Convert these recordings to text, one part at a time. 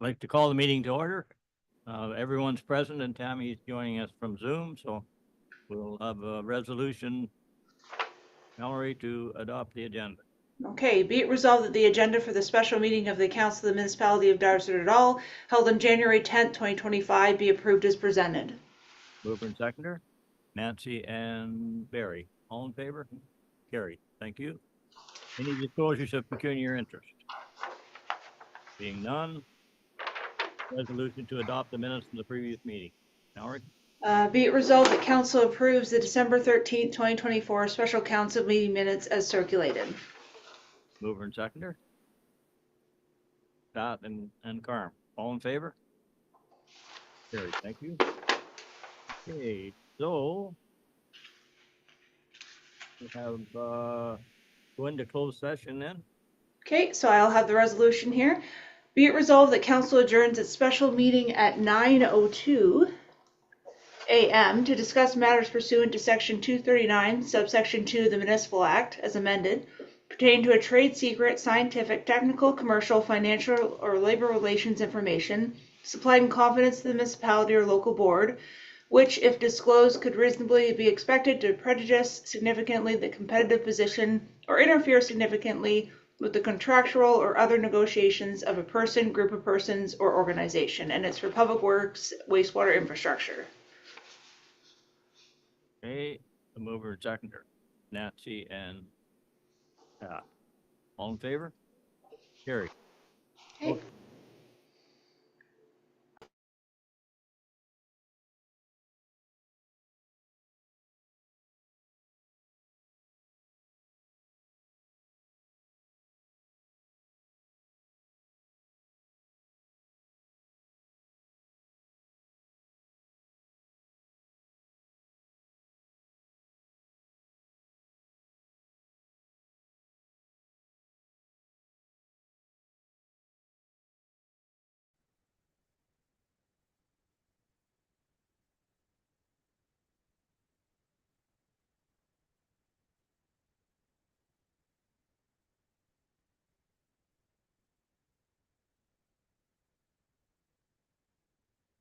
like to call the meeting to order. Everyone's present and Tammy is joining us from Zoom, so we'll have a resolution, Mallory, to adopt the agenda. Okay, be it resolved that the agenda for the special meeting of the Council of the Municipality of Dartmouth et al., held on January 10th, 2025, be approved as presented. Mover and seconder, Nancy and Barry. All in favor? Carried. Thank you. Any disclosures of pecuniary interest? Being none, resolution to adopt the minutes from the previous meeting. Mallory? Be it resolved that Council approves the December 13th, 2024 special Council meeting minutes as circulated. Mover and seconder, Pat and Carm. All in favor? Carried. Thank you. Okay, so we have go into closed session then. Okay, so I'll have the resolution here. Be it resolved that Council adjourns its special meeting at 9:02 a.m. to discuss matters pursuant to Section 239, subsection 2 of the Municipal Act, as amended, pertaining to a trade secret, scientific, technical, commercial, financial, or labor relations information supplied in confidence to the municipality or local board, which, if disclosed, could reasonably be expected to prejudice significantly the competitive position or interfere significantly with the contractual or other negotiations of a person, group of persons, or organization. And it's for public works, wastewater infrastructure. Okay, the mover and seconder, Nancy and Pat. All in favor? Carried. Okay.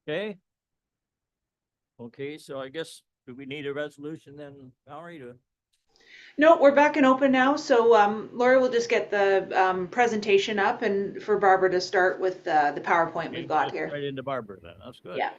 Okay. Okay, so I guess, do we need a resolution then, Mallory, to? No, we're back and open now. So Lori will just get the presentation up and for Barbara to start with the PowerPoint we've got Just here. right into Barbara then, that's good. Yeah.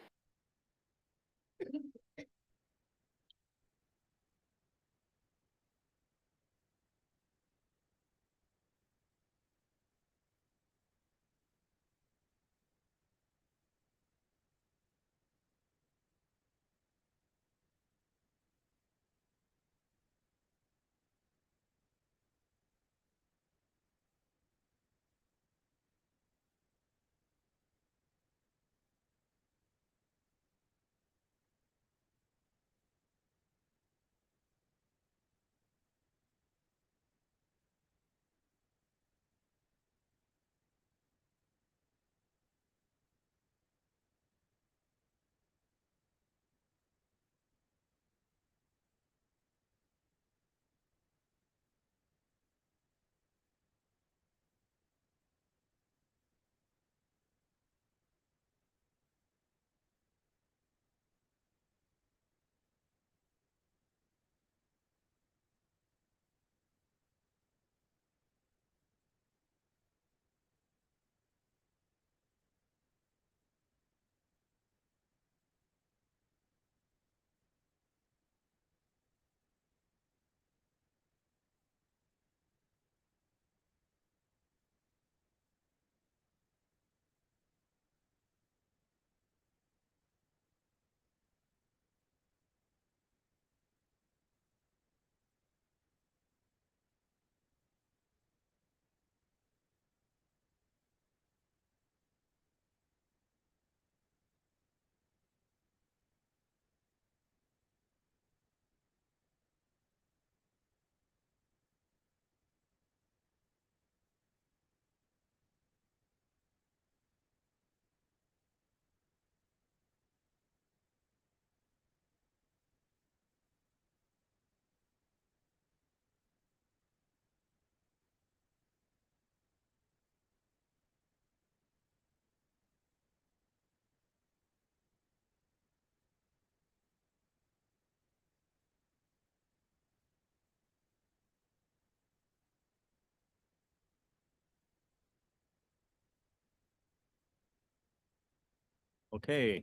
Okay.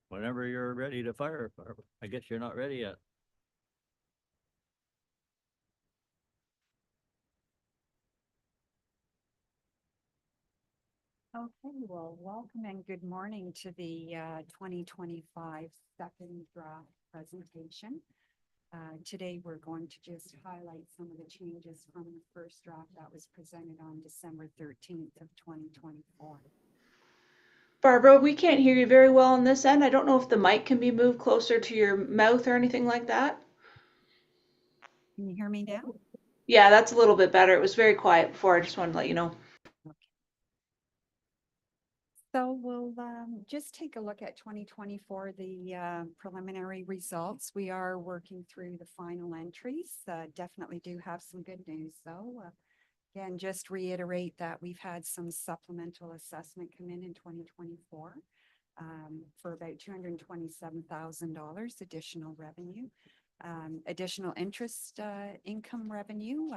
Whenever you're ready to fire, I guess you're not ready yet. Okay, well, welcome and good morning to the 2025 second draft presentation. Today, we're going to just highlight some of the changes from the first draft that was presented on December 13th of 2024. Barbara, we can't hear you very well on this end. I don't know if the mic can be moved closer to your mouth or anything like that. Can you hear me now? Yeah, that's a little bit better. It was very quiet before. I just wanted to let you know. So we'll just take a look at 2024, the preliminary results. We are working through the final entries. Definitely do have some good news though. Again, just reiterate that we've had some supplemental assessment come in 2024 for about $227,000 additional revenue. Additional interest income revenue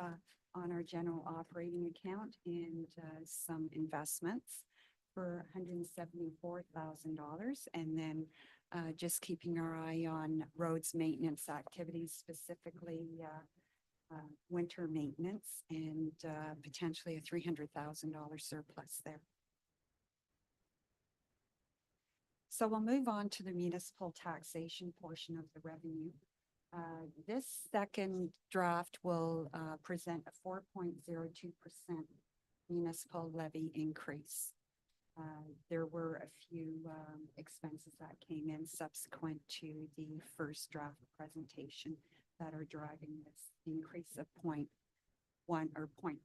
on our general operating account and some investments for $174,000. And then just keeping our eye on roads maintenance activities, specifically winter maintenance, and potentially a $300,000 surplus there. So we'll move on to the municipal taxation portion of the revenue. This second draft will present a 4.02% municipal levy increase. There were a few expenses that came in subsequent to the first draft presentation that are driving this increase of 0.1 or 0.10%.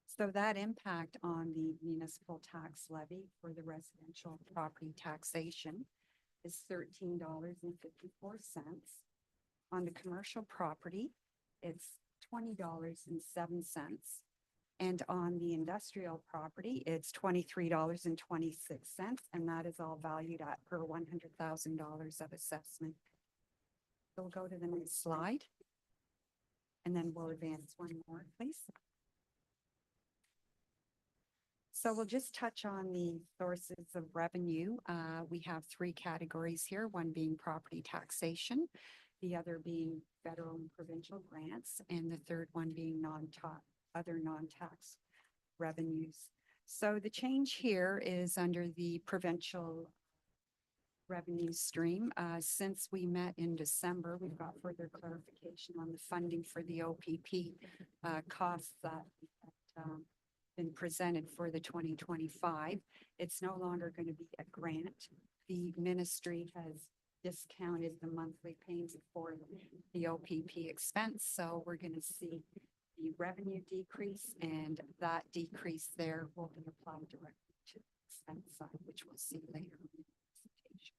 So that impact on the municipal tax levy for the residential property taxation is $13.54. On the commercial property, it's $20.07. And on the industrial property, it's $23.26, and that is all valued at per $100,000 of assessment. So we'll go to the next slide, and then we'll advance one more, please. So we'll just touch on the sources of revenue. We have three categories here, one being property taxation, the other being federal and provincial grants, and the third one being other non-tax revenues. So the change here is under the provincial revenue stream. Since we met in December, we've got further clarification on the funding for the OPP costs that been presented for the 2025. It's no longer going to be a grant. The ministry has discounted the monthly payments for the OPP expense. So we're going to see the revenue decrease, and that decrease there will be applied directly to the expense side, which we'll see later in the presentation.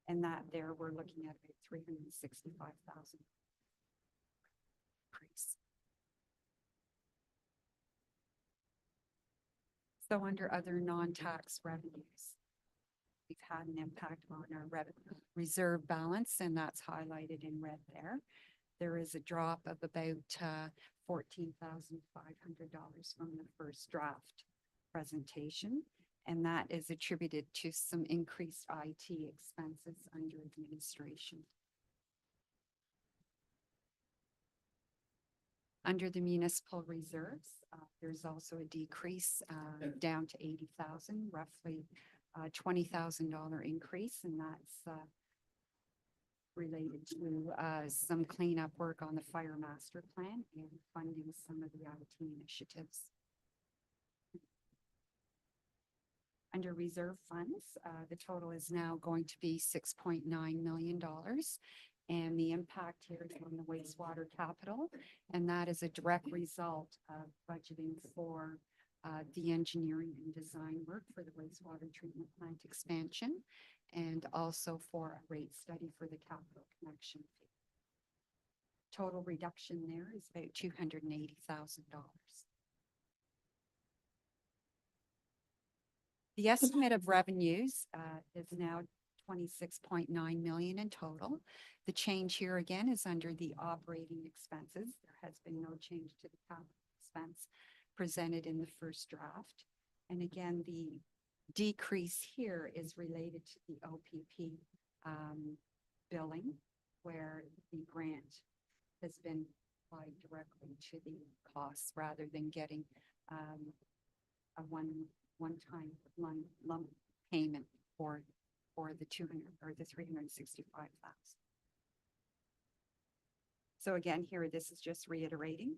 And that there we're looking at a $365,000 increase. So under other non-tax revenues, we've had an impact on our reserve balance, and that's highlighted in red there. There is a drop of about $14,500 from the first draft presentation, and that is attributed to some increased IT expenses under administration. Under the municipal reserves, there's also a decrease down to 80,000, roughly $20,000 increase, and that's related to some cleanup work on the fire master plan and funding some of the IT initiatives. Under reserve funds, the total is now going to be $6.9 million. And the impact here is on the wastewater capital, and that is a direct result of budgeting for the engineering and design work for the wastewater treatment plant expansion, and also for a rate study for the capital connection fee. Total reduction there is about $280,000. The estimate of revenues is now 26.9 million in total. The change here again is under the operating expenses. There has been no change to the capital expense presented in the first draft. And again, the decrease here is related to the OPP billing, where the grant has been applied directly to the costs rather than getting a one-time lump payment for the 200 or the 365,000. So again, here, this is just reiterating,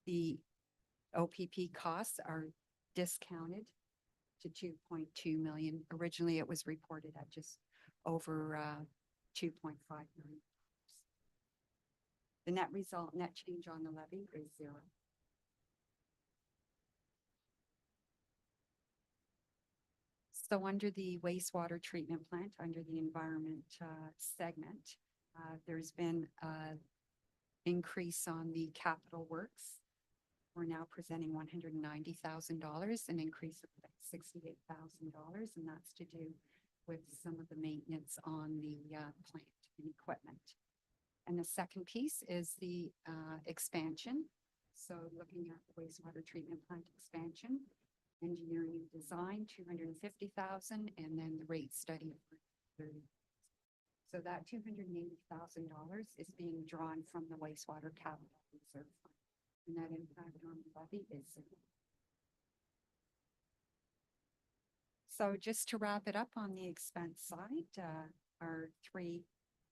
the OPP costs are discounted to 2.2 million. Originally, it was reported at just over 2.5 million. The net change on the levy is 0. So under the wastewater treatment plant, under the environment segment, there's been an increase on the capital works. We're now presenting $190,000, an increase of $68,000, and that's to do with some of the maintenance on the plant and equipment. And the second piece is the expansion. So looking at the wastewater treatment plant expansion, engineering and design, 250,000, and then the rate study of 30. So that $280,000 is being drawn from the wastewater capital reserve fund. And that impact on the levy is 0. So just to wrap it up on the expense side, our three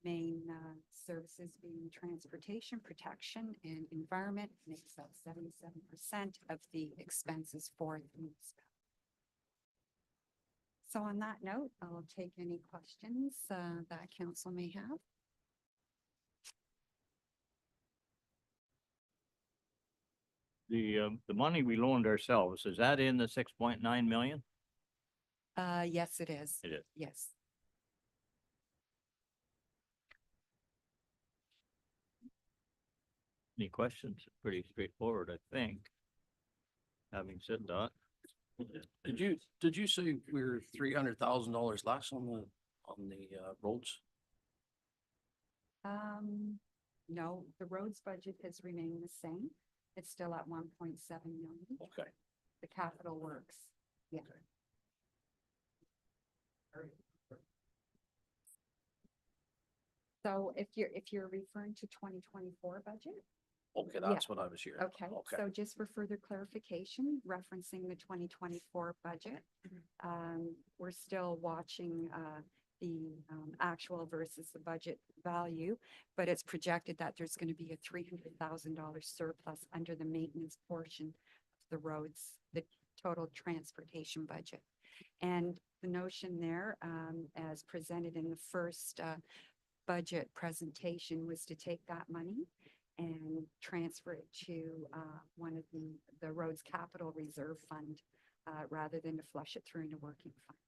main services being transportation, protection, and environment makes up 77% of the expenses for the municipality. So on that note, I'll take any questions that council may have. The money we loaned ourselves, is that in the 6.9 million? Yes, it is. It is. Yes. Any questions? Pretty straightforward, I think. Having said that, Did you say we're $300,000 less on the roads? No, the roads budget has remained the same. It's still at 1.7 million. Okay. The capital works. Yeah. So if you're referring to 2024 budget, Okay, that's what I was hearing. okay, so just for further clarification, referencing the 2024 budget, we're still watching the actual versus the budget value, but it's projected that there's going to be a $300,000 surplus under the maintenance portion of the roads, the total transportation budget. And the notion there, as presented in the first budget presentation, was to take that money and transfer it to one of the roads capital reserve fund rather than to flush it through into working funds.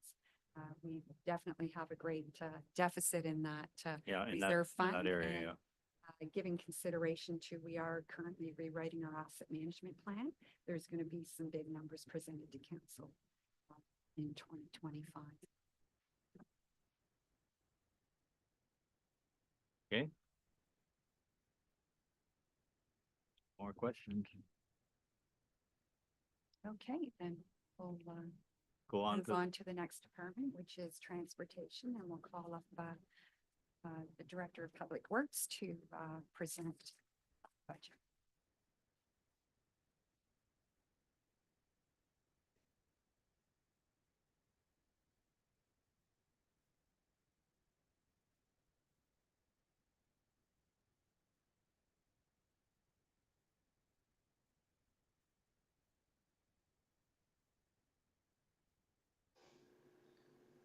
We definitely have a great deficit in that reserve fund. that area, and, giving consideration to, we are currently rewriting our asset management plan. There's going to be some big numbers presented to council in 2025. Okay. More questions? Okay, then we'll Go on. move on to the next department, which is transportation, and we'll call up the Director of Public Works to present the budget.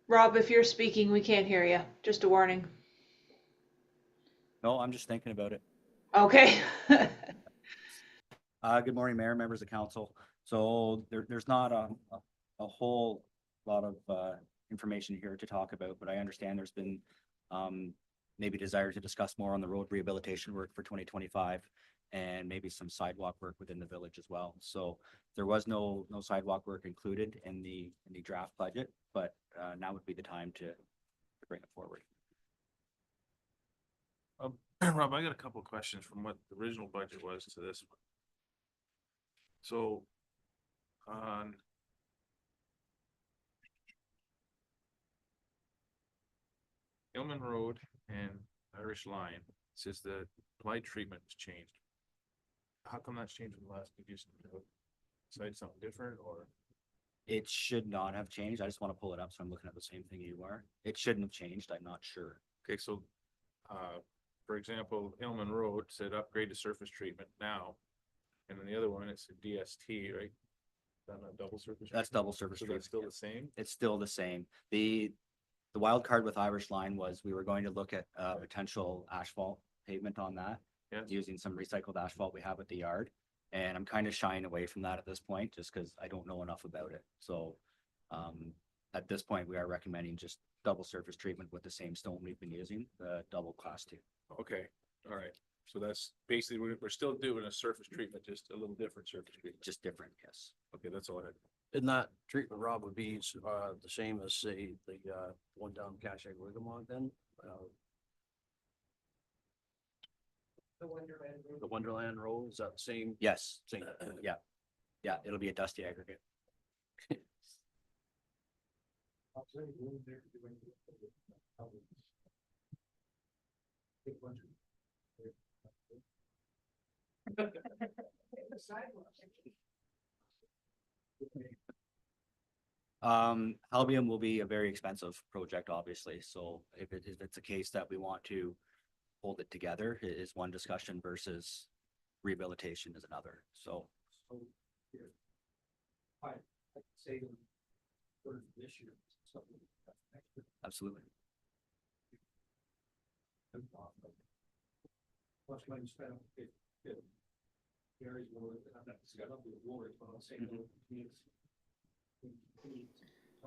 Rob, if you're speaking, we can't hear you. Just a warning. No, I'm just thinking about it. Okay. Good morning, Mayor, members of council. So there's not a whole lot of information here to talk about, but I understand there's been maybe desire to discuss more on the road rehabilitation work for 2025. and maybe some sidewalk work within the village as well. So there was no sidewalk work included in the draft budget, but now would be the time to bring it forward. Rob, I got a couple of questions from what the original budget was to this one. So on Hillman Road and Irish Line, it says the blight treatment has changed. How come that's changed from the last, did you decide something different or? It should not have changed. I just want to pull it up, so I'm looking at the same thing you are. It shouldn't have changed. I'm not sure. Okay, so, for example, Hillman Road said upgrade to surface treatment now. And then the other one, it's a DST, right? Done a double surface. That's treatment? double surface So treatment. that's still the same? It's still the same. The wild card with Irish Line was we were going to look at potential asphalt pavement on that. Yeah. Using some recycled asphalt we have at the yard. And I'm kind of shying away from that at this point, just because I don't know enough about it. So at this point, we are recommending just double surface treatment with the same stone we've been using, the double class 2. Okay, all right. So that's basically, we're still doing a surface treatment, just a little different surface treatment. Just different, yes. Okay, that's all I had. And that treatment, Rob, would be the same as, say, the one down Cache Wigamog then? The Wonderland Road, is that the same? Yes, Same. yeah. Yeah, it'll be a dusty aggregate. Albion will be a very expensive project, obviously. So if it's a case that we want to hold it together, it is one discussion versus rehabilitation is another. So absolutely.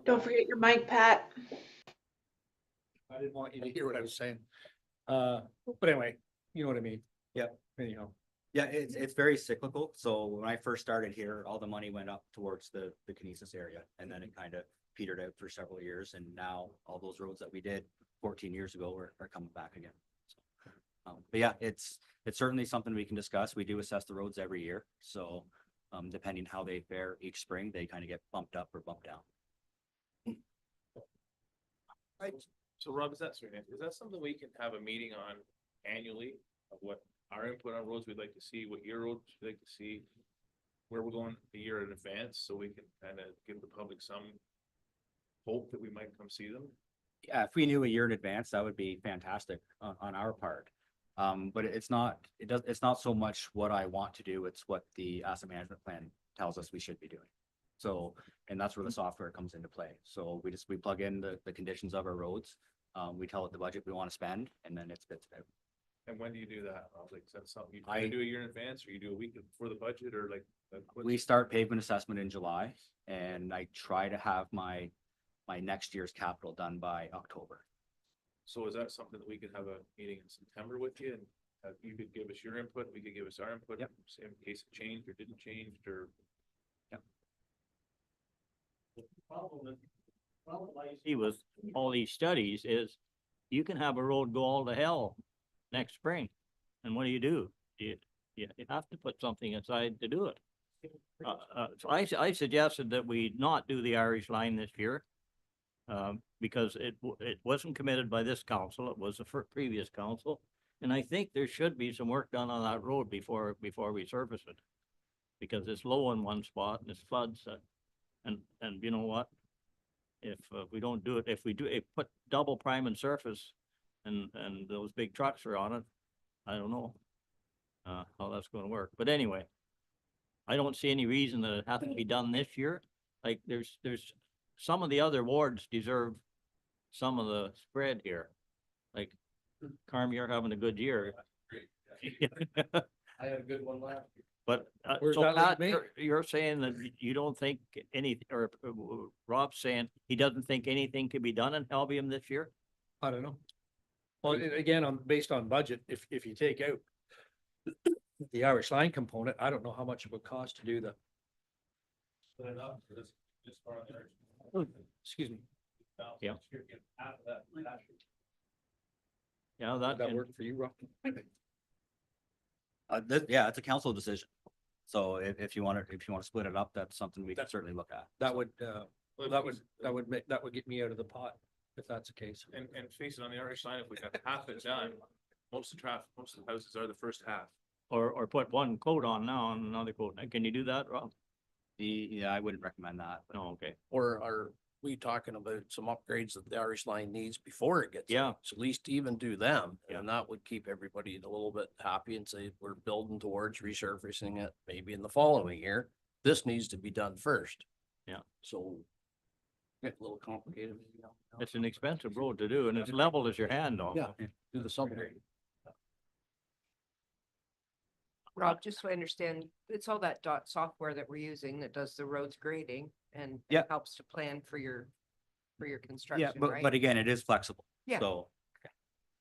Don't forget your mic, Pat. I didn't want you to hear what I was saying. But anyway, you know what I mean? Yep. Anyhow, Yeah, it's very cyclical. So when I first started here, all the money went up towards the Kinesis area, and then it kind of petered out for several years. And now all those roads that we did 14 years ago are coming back again. So, but yeah, it's certainly something we can discuss. We do assess the roads every year. So depending how they fare each spring, they kind of get bumped up or bumped down. Right. So Rob, is that something we can have a meeting on annually of what our input on roads we'd like to see, what your roads you'd like to see, where we're going a year in advance, so we can kind of give the public some hope that we might come see them? Yeah, if we knew a year in advance, that would be fantastic on our part. But it's not so much what I want to do, it's what the asset management plan tells us we should be doing. So, and that's where the software comes into play. So we plug in the conditions of our roads. We tell it the budget we want to spend, and then it spits it out. And when do you do that? Rob? Like, is that something you do a year in advance, or you do a week before the budget, or like? We start pavement assessment in July, and I try to have my next year's capital done by October. So is that something that we could have a meeting in September with you, and you could give us your input, we could give us our input? Yep. Say in case it changed or didn't change, or? See with all these studies is you can have a road go all to hell next spring. And what do? You have to put something aside to do it. So I suggested that we not do the Irish Line this year. Because it wasn't committed by this council, it was the previous council. And I think there should be some work done on that road before we surface it. Because it's low in one spot and it's floods, and you know what? If we don't do it, if we put double prime and surface and those big trucks are on it, I don't know how that's gonna work. But anyway, I don't see any reason that it has to be done this year. Like there's some of the other wards deserve some of the spread here. Like Carm, you're having a good year. I had a good one last year. But Where's so that leave Pat, me? you're saying that you don't think or Rob's saying he doesn't think anything could be done in Albion this year? I don't know. Well, again, based on budget, if you take out the Irish line component, I don't know how much it would cost to do the, Put it up, just far there. excuse me, Yeah. Half of that. Yeah, would that that can, work for you, Rob? Yeah, it's a council decision. So if you want to split it up, that's something we can certainly look at. That would, that would get me out of the pot, if that's the case. And face it, on the Irish line, if we got half it done, most of the houses are the first half. or put one coat on now and another coat. Can you do that, Rob? Yeah, I wouldn't recommend that. but- No, okay. Or are we talking about some upgrades that the Irish line needs before it gets? Yeah. So at least even do them, Yeah. and that would keep everybody a little bit happy and say, we're building towards resurfacing it maybe in the following year. This needs to be done first. Yeah. So. Get a little complicated. maybe, now. It's an expensive road to do and it's level as your hand though. Yeah, do the subgrade. Rob, just so I understand, it's all that dot software that we're using that does the roads grading and Yeah. helps to plan for your Yeah, construction, but right? again, it is flexible. Yeah. So,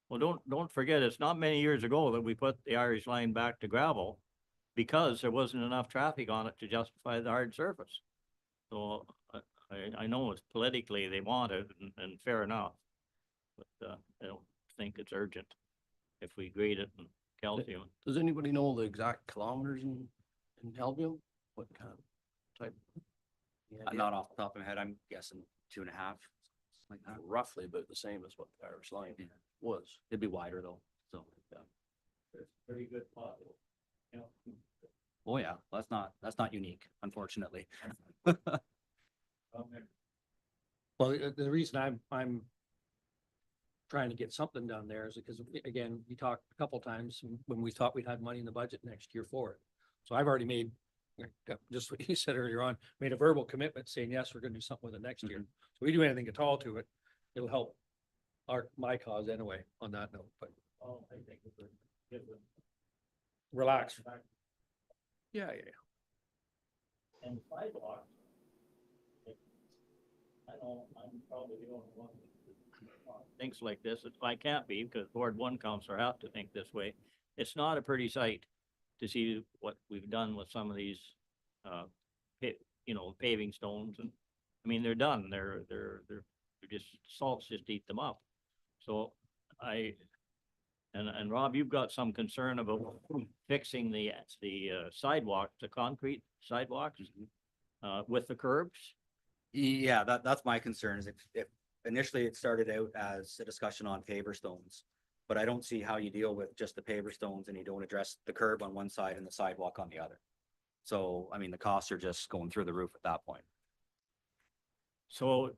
Well, don't forget, it's not many years ago that we put the Irish line back to gravel because there wasn't enough traffic on it to justify the hard surface. So I know it's politically they want it and fair enough. But I don't think it's urgent if we grade it in calcium. Does anybody know the exact kilometers in Albion? What kind of type? Any idea? not off the top of my head, I'm guessing 2.5, something like that. Roughly about the same as what the Irish line Yeah. was. It'd be wider though, so, yeah. Pretty good plot. Oh, yeah, that's not unique, unfortunately. Well, the reason I'm trying to get something done there is because, again, we talked a couple times when we thought we'd had money in the budget next year for it. So I've already made, just what you said earlier on, made a verbal commitment saying, yes, we're gonna do something with it next year. So we do anything at all to it, it'll help my cause anyway, on that note, but relax. Yeah. And sidewalks. I know, I'm probably the only one. Thinks like this, I can't be, because Ward 1 counselor have to think this way. It's not a pretty sight to see what we've done with some of these, paving stones, and, I mean, they're done, they're just, salts just eat them up. So and Rob, you've got some concern about fixing the sidewalks, the concrete sidewalks, with the curbs. Yeah, that's my concern is if initially it started out as a discussion on paver stones. But I don't see how you deal with just the paver stones and you don't address the curb on one side and the sidewalk on the other. So, I mean, the costs are just going through the roof at that point. So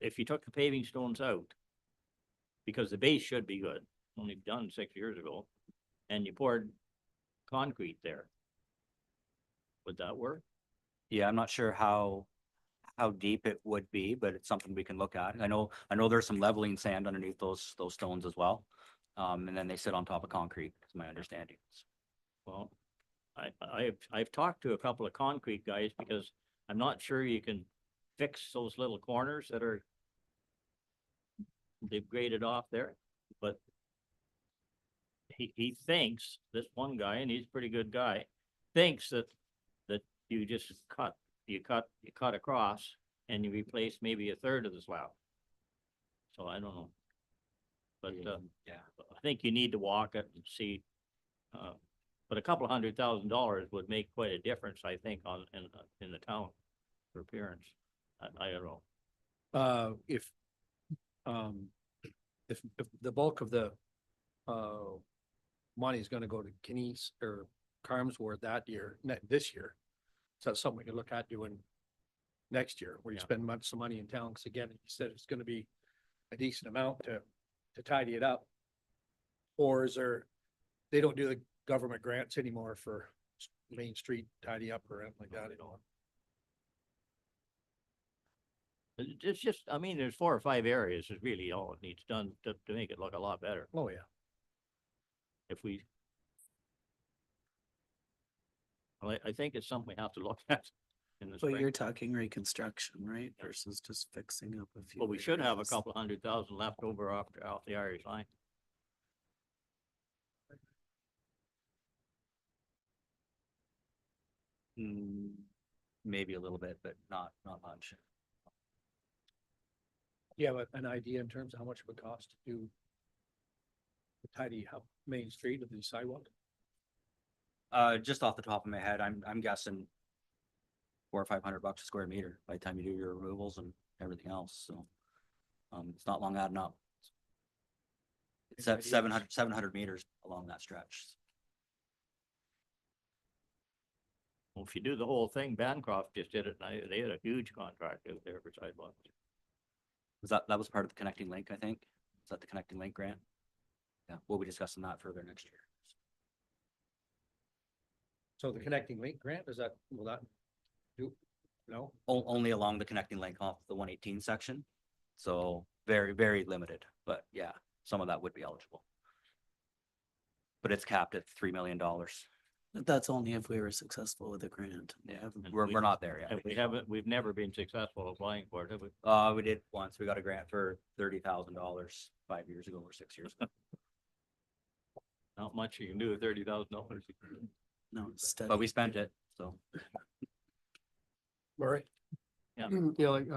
if you took the paving stones out, because the base should be good, only done 6 years ago, and you poured concrete there, would that work? Yeah, I'm not sure how deep it would be, but it's something we can look at. I know there's some leveling sand underneath those stones as well. And then they sit on top of concrete, is my understanding. Well, I've talked to a couple of concrete guys because I'm not sure you can fix those little corners that are they've graded off there, but he thinks, this one guy, and he's a pretty good guy, thinks that you just cut across and you replace maybe a third of the slab. So I don't know. But Yeah. I think you need to walk it and see. But a couple of $100,000 would make quite a difference, I think, in the town for appearance. I don't know. If the bulk of the, money is gonna go to Kenny's or Carmsworth that year, this year. So that's something we can look at doing next year, where you Yeah. spend some money in town, because again, you said it's gonna be a decent amount to tidy it up. Or is there, they don't do the government grants anymore for Main Street tidy up or anything like that, you know? It's just, I mean, there's 4 or 5 areas is really all it needs done to make it look a lot better. Oh, yeah. If we. Well, I think it's something we have to look at in the So spring. you're talking reconstruction, right? Versus just fixing up a few. Well, we should have a areas. couple $100,000 left over off the Irish line. Maybe a little bit, but not much. Do you have an idea in terms of how much it would cost to do to tidy up Main Street with the sidewalk? Just off the top of my head, I'm guessing $400 or $500 a square meter by the time you do your removals and everything else, so. It's not long adding up. It's at 700 meters along that stretch. Well, if you do the whole thing, Bancroft just did it, and they had a huge contract out there for sidewalks. That was part of the Connecting Link, I think? Is that the Connecting Link grant? Yeah, we'll be discussing that further next year. So the Connecting Link grant, will that do, no? Only along the Connecting Link off the 118 section. So very, very limited, but yeah, some of that would be eligible. But it's capped at $3 million. That's only if we were successful with the grant. Yeah, And we're not there yet. We've never been successful applying for it, have we? We did once. We got a grant for $30,000 5 years ago or 6 years ago. Not much you can do with $30,000. No, it's steady. But we spent it, so. Murray? Yeah. Yeah, like,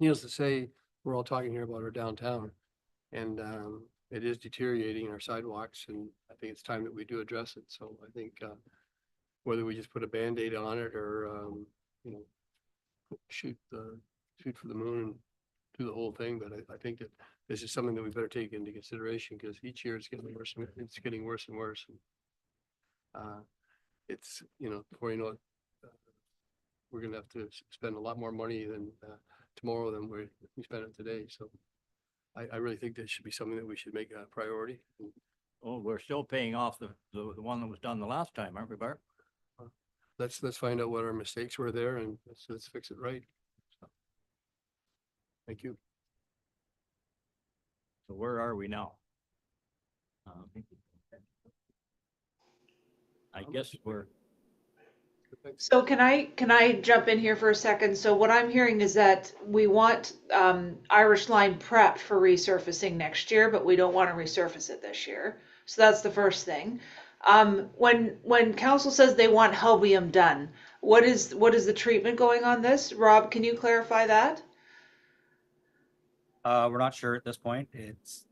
needless to say, we're all talking here about our downtown. And, it is deteriorating our sidewalks, and I think it's time that we do address it. So I think, whether we just put a Band-Aid on it or, you know, shoot for the moon and do the whole thing, but I think that this is something that we better take into consideration, because each year it's getting worse, and it's getting worse and worse. It's, you know, before you know it, we're gonna have to spend a lot more money than tomorrow than we spent it today. So I really think that should be something that we should make a priority. Oh, we're still paying off the one that was done the last time, aren't we, Bart? Let's find out what our mistakes were there, and let's fix it right. So, thank you. So where are we now? I guess we're, So can I jump in here for a second? So what I'm hearing is that we want Irish Line prepped for resurfacing next year, but we don't want to resurface it this year. So that's the first thing. When council says they want Helvium done, what is the treatment going on this? Rob, can you clarify that? We're not sure at this point. It's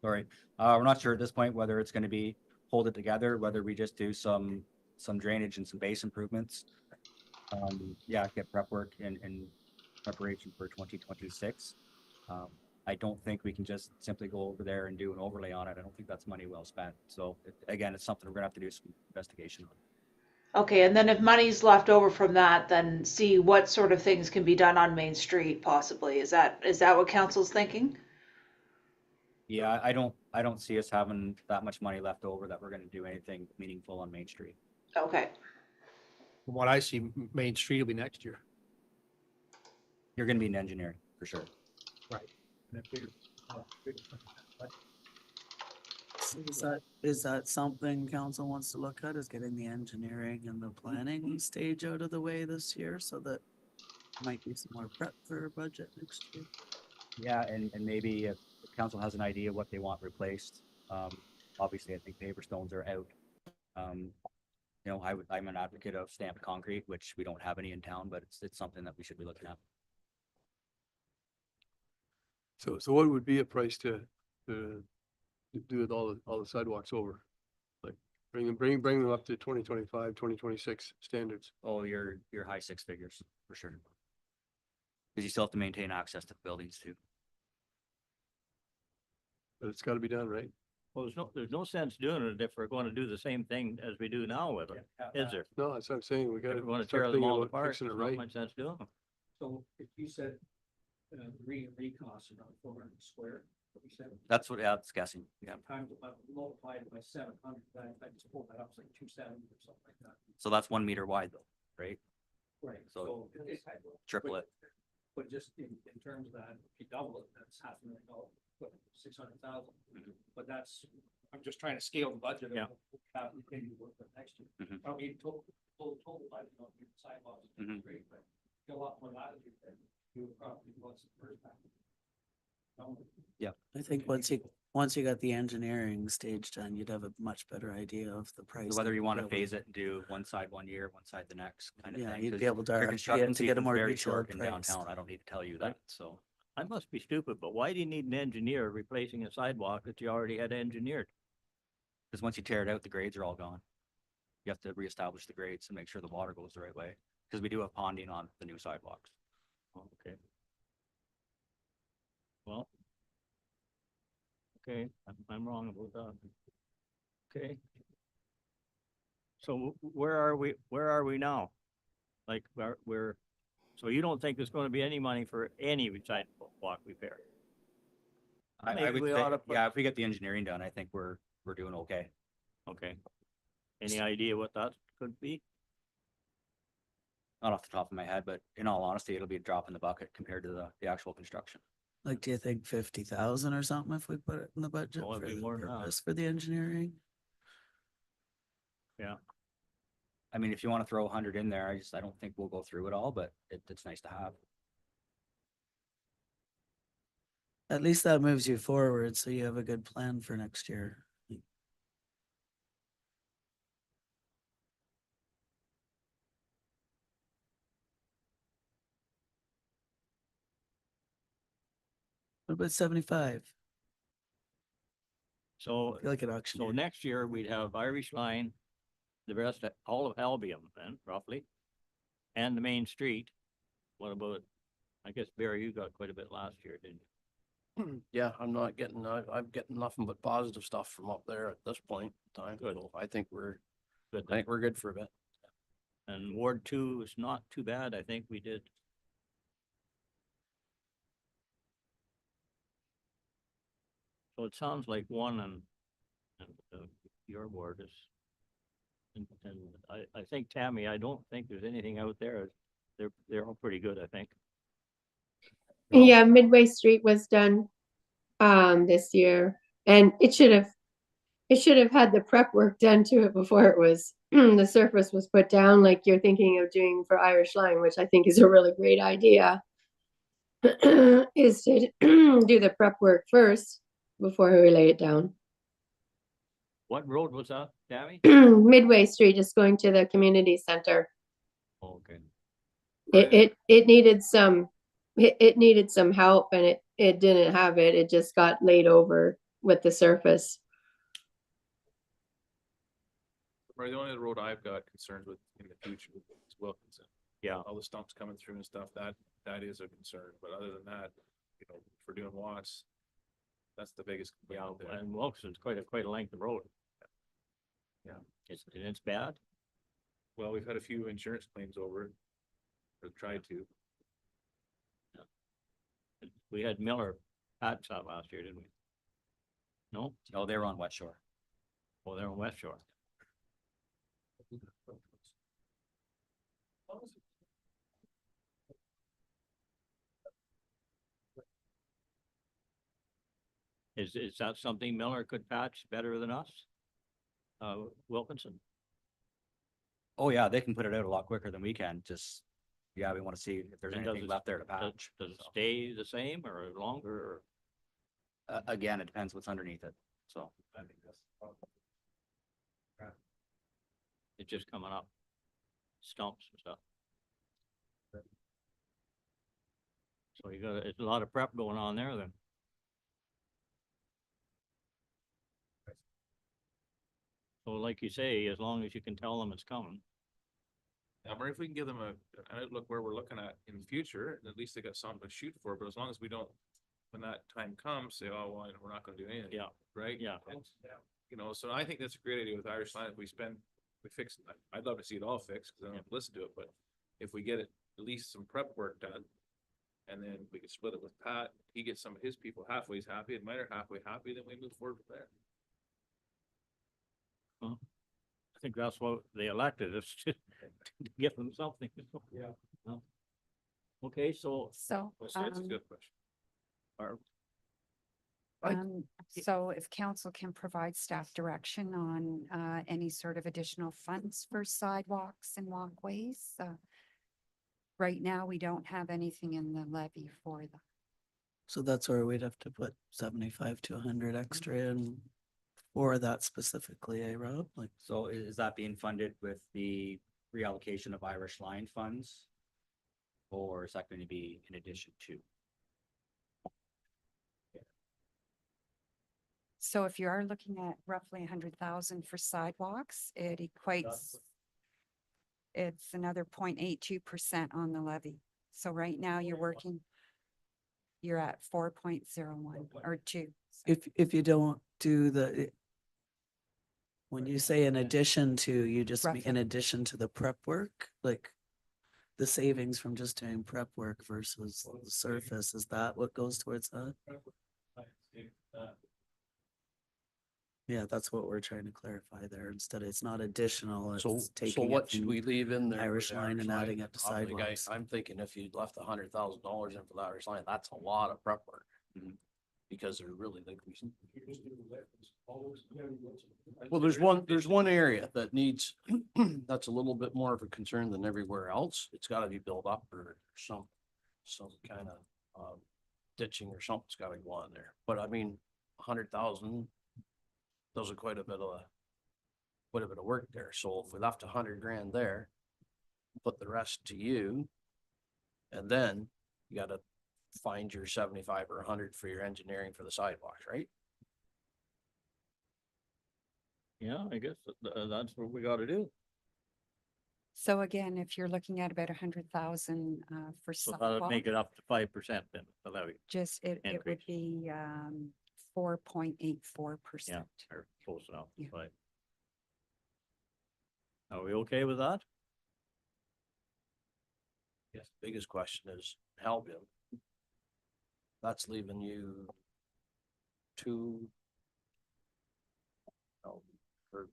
sorry. We're not sure at this point whether it's going to be hold it together, whether we just do some drainage and some base improvements. Yeah, get prep work in preparation for 2026. I don't think we can just simply go over there and do an overlay on it. I don't think that's money well spent. So again, it's something we're gonna have to do some investigation on. Okay, and then if money's left over from that, then see what sort of things can be done on Main Street possibly. Is that what council's thinking? Yeah, I don't see us having that much money left over that we're gonna do anything meaningful on Main Street. Okay. From what I see, Main Street will be next year. You're gonna be in engineering for sure. Is that something council wants to look at, is getting the engineering and the planning stage out of the way this year so that might be some more prep for our budget next year? Yeah, and maybe if the council has an idea what they want replaced, obviously I think paver stones are out. You know, I'm an advocate of stamped concrete, which we don't have any in town, but it's something that we should be looking at. So what would be a price to do with all the sidewalks over? Like bring them up to 2025, 2026 standards. Oh, your high six figures for sure. Because you still have to maintain access to the buildings too. But it's gotta be done, right? well, there's no sense doing it if we're going to do the same thing as we do now with it, is there? No, that's what I'm saying. We If gotta we want to start tear them thinking all about apart, fixing it there's not right. much sense doing them. So if you said, costs around 400 square, what you said, That's what, yeah, it's guessing, yeah. times, multiplied by 700, I just pulled that up, it's like 270 or something like that. So that's 1 meter wide though, right? Right. So triple it. But just in terms of that, if you double it, that's $500,000, what, 600,000. But that's, I'm just trying to scale the budget. Yeah. Have the thing work for next year. Mhm. I mean, total, I don't know, sidewalks, Mhm. great, but get a lot more latitude than do a property once the first time. I think once you once you got the engineering stage done, you'd have a much better idea of the price. Whether of you want to the building. phase it and do one side 1 year, one side the next kind of Yeah, thing. you'd 'cause be able to your RFP it construction to get a season's more very detailed short in price. downtown. I don't need to tell you that, so. I must be stupid, but why do you need an engineer replacing a sidewalk that you already had engineered? Because once you tear it out, the grades are all gone. You have to reestablish the grades and make sure the water goes the right way, because we do have ponding on the new sidewalks. Okay. Well. Okay, I'm wrong about that. Okay. So where are we now? Like, so you don't think there's gonna be any money for any sidewalk repair? I Maybe would we say, ought to put- yeah, if we get the engineering done, I think we're doing okay. Okay. Any idea what that could be? Not off the top of my head, but in all honesty, it'll be a drop in the bucket compared to the actual construction. Like, do you think 50,000 or something if we put it in the budget Oh, it'd for be the more than that. purpose for the engineering? I mean, if you want to throw 100 in there, I don't think we'll go through it all, but it's nice to have. At least that moves you forward, so you have a good plan for next year. What about 75? So, I feel like an auction. so next year we'd have Irish Line, the rest, all of Albion then roughly, and the main street. What about, I guess Barry, you got quite a bit last year, didn't you? Yeah, I'm not getting, I'm getting nothing but positive stuff from up there at this point in time. Good. So I think we're Good. good for a bit. And Ward 2 is not too bad. I think we did. So it sounds like one and your ward is. And I think Tammy, I don't think there's anything out there. They're all pretty good, I think. Yeah, Midway Street was done this year, and it should have had the prep work done to it before it was the surface was put down, like you're thinking of doing for Irish Line, which I think is a really great idea. Is to do the prep work first before we lay it down. What road was that, Tammy? Midway Street is going to the community center. Okay. It needed some it needed some help, and it didn't have it. It just got laid over with the surface. Right, the only other road I've got concerns with in the future is Wilkinson. Yeah. All the stumps coming through and stuff, that is a concern, but other than that, for doing Watts, that's the biggest. complaint Yeah, out there. and Wilson's quite a length of road. Yeah. It's bad. Well, we've had a few insurance claims over it, or tried to. We had Miller patch that last year, didn't we? No? Oh, they were on West Shore. Oh, they're on West Shore. Is that something Miller could patch better than us? Wilkinson? Oh, yeah, they can put it out a lot quicker than we can. Just, yeah, we want to see if there's And does anything it- left there to Does patch. does it stay the same or longer or? Again, it depends what's underneath it. So. It's just coming up stumps and stuff. So it's a lot of prep going on there then. So like you say, as long as you can tell them it's coming. Or if we can give them an outlook where we're looking at in the future, at least they got something to shoot for, but as long as we don't, when that time comes, say, oh, well, we're not gonna do anything. Yeah. Right? Yeah. So I think that's a great idea with Irish Line. If we fix, I'd love to see it all fixed, because I don't have to listen to it, but if we get it, at least some prep work done. And then we could split it with Pat, he gets some of his people halfway happy, and mine are halfway happy, then we move forward from there. I think that's what they elected us to give them something. Yeah. Okay, so So, Well, so that's a good question. our, so if council can provide staff direction on any sort of additional funds for sidewalks and walkways. Right now, we don't have anything in the levy for them. So that's where we'd have to put 75 to 100 extra in for that specifically, eh, Rob? Like, So is that being funded with the reallocation of Irish Line funds? Or is that going to be in addition to? So if you are looking at roughly 100,000 for sidewalks, it equates, it's another 0.82% on the levy. So right now you're at 4.01 or 2. if you don't do when you say in addition to, you just mean in Roughly. addition to the prep work, like the savings from just doing prep work versus the surface, is that what goes towards that? Yeah, that's what we're trying to clarify there. Instead, it's not additional, So, it's so taking it what should from we leave in there? Irish for the Line and adding it to I'm like, sidewalks. I'm thinking if you left $100,000 in for the Irish Line, that's a lot of prep work. Because they're really like. Well, there's one area that needs, that's a little bit more of a concern than everywhere else. It's gotta be built up or some kind of, ditching or something's gotta go on there. But I mean, 100,000 does quite a bit of work there. So if we left 100 grand there, put the rest to you. And then you gotta find your 75 or 100 for your engineering for the sidewalks, right? Yeah, I guess that's what we gotta do. So again, if you're looking at about 100,000 for So that'll sidewalk, make it up to 5% then, the levy, just it would increase. be 4.84%. or close enough, Yeah. right? Are we okay with that? Yes. Biggest question is Albion. That's leaving you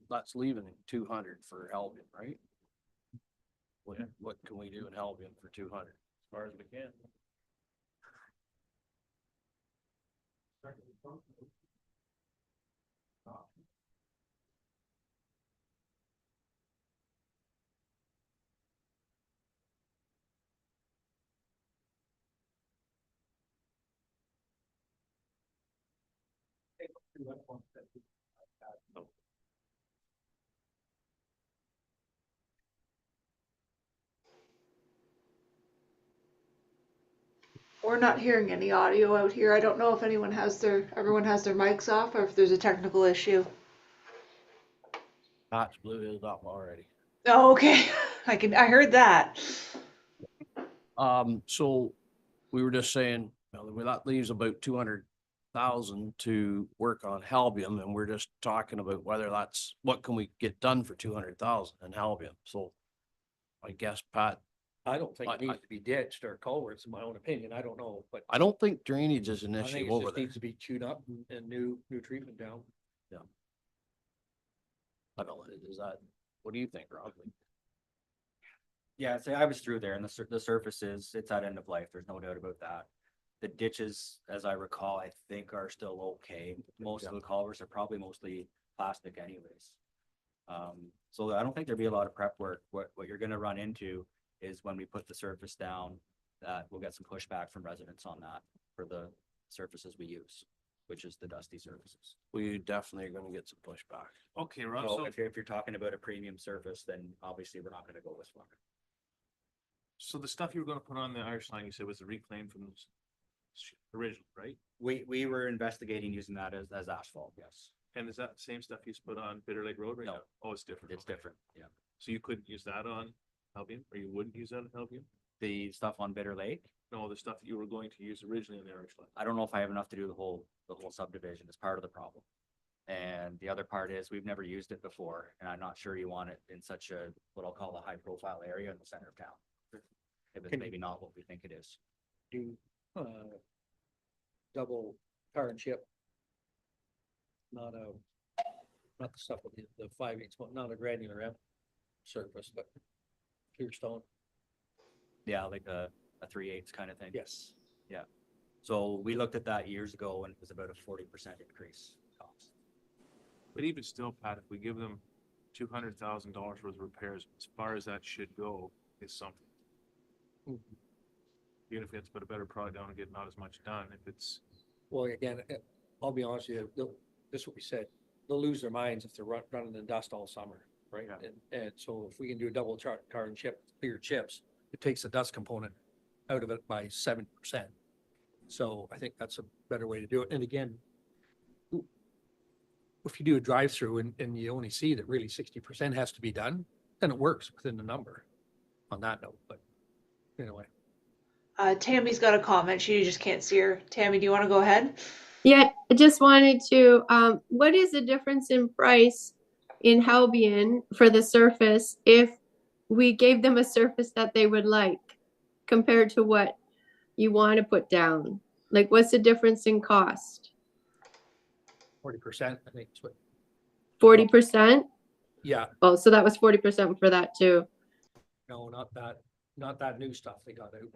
that's leaving 200 for Albion, right? What can we do in Albion for 200? As far as we can. We're not hearing any audio out here. I don't know if everyone has their mics off or if there's a technical issue. Pat's blew his up already. Oh, okay. I heard that. So we were just saying, well, that leaves about 200,000 to work on Albion, and we're just talking about whether that's, what can we get done for 200,000 in Albion? So I guess, Pat, I don't think I- it needs to be ditched or culverts, in my own opinion. I don't know, but I don't think drainage is an I think issue it over just there. needs to be chewed up and new treatment down. I don't know, is that, what do you think, Rob? Yeah, so I was through there and the surface it's at end of life. There's no doubt about that. The ditches, as I recall, I think are still okay. Most of the culverts are probably mostly plastic anyways. So I don't think there'd be a lot of prep work. What you're gonna run into is when we put the surface down, that we'll get some pushback from residents on that for the surfaces we use, which is the dusty surfaces. We definitely are gonna get some pushback. Okay, Rob, So so, if you're talking about a premium surface, then obviously we're not gonna go with one. so the stuff you were gonna put on the Irish Line, you said was the reclaim from the original, right? We were investigating using that as asphalt, yes. And is that the same stuff you put on Bitter Lake Road right No. now? Oh, it's different. It's Okay. different, yeah. So you couldn't use that on Albion, or you wouldn't use that on Albion? The stuff on Bitter Lake, No, the stuff that you were going to use originally on the Irish Line. I don't know if I have enough to do the whole subdivision. It's part of the problem. And the other part is we've never used it before, and I'm not sure you want it in such a, what I'll call a high profile area in the center of town. If it's Can- maybe not what we think it is. Do, double tar and chip. Not the stuff with the 5/8, not a granular surface, but pure stone. Yeah, like a 3/8 kind of thing. Yes. So we looked at that years ago and it was about a 40% increase cost. But even still, Pat, if we give them $200,000 worth of repairs, as far as that should go, is something. even if it's put a better product down and get not as much done, if it's, Well, again, I'll be honest with you, this is what we said, they'll lose their minds if they're running in dust all summer, right? Yeah. And so if we can do a double car and chip, clear chips, it takes the dust component out of it by 7%. So I think that's a better way to do it. And again, if you do a drive-through and you only see that really 60% has to be done, then it works within the number on that note, but anyway. Tammy's got a comment. She just can't see her. Tammy, do you want to go ahead? Yeah, I just wanted to, what is the difference in price in Halbian for the surface if we gave them a surface that they would like compared to what you want to put down? Like, what's the difference in cost? 40%, I think is what, 40%? yeah, Oh, so that was 40% for that too. no, not that new stuff they got out.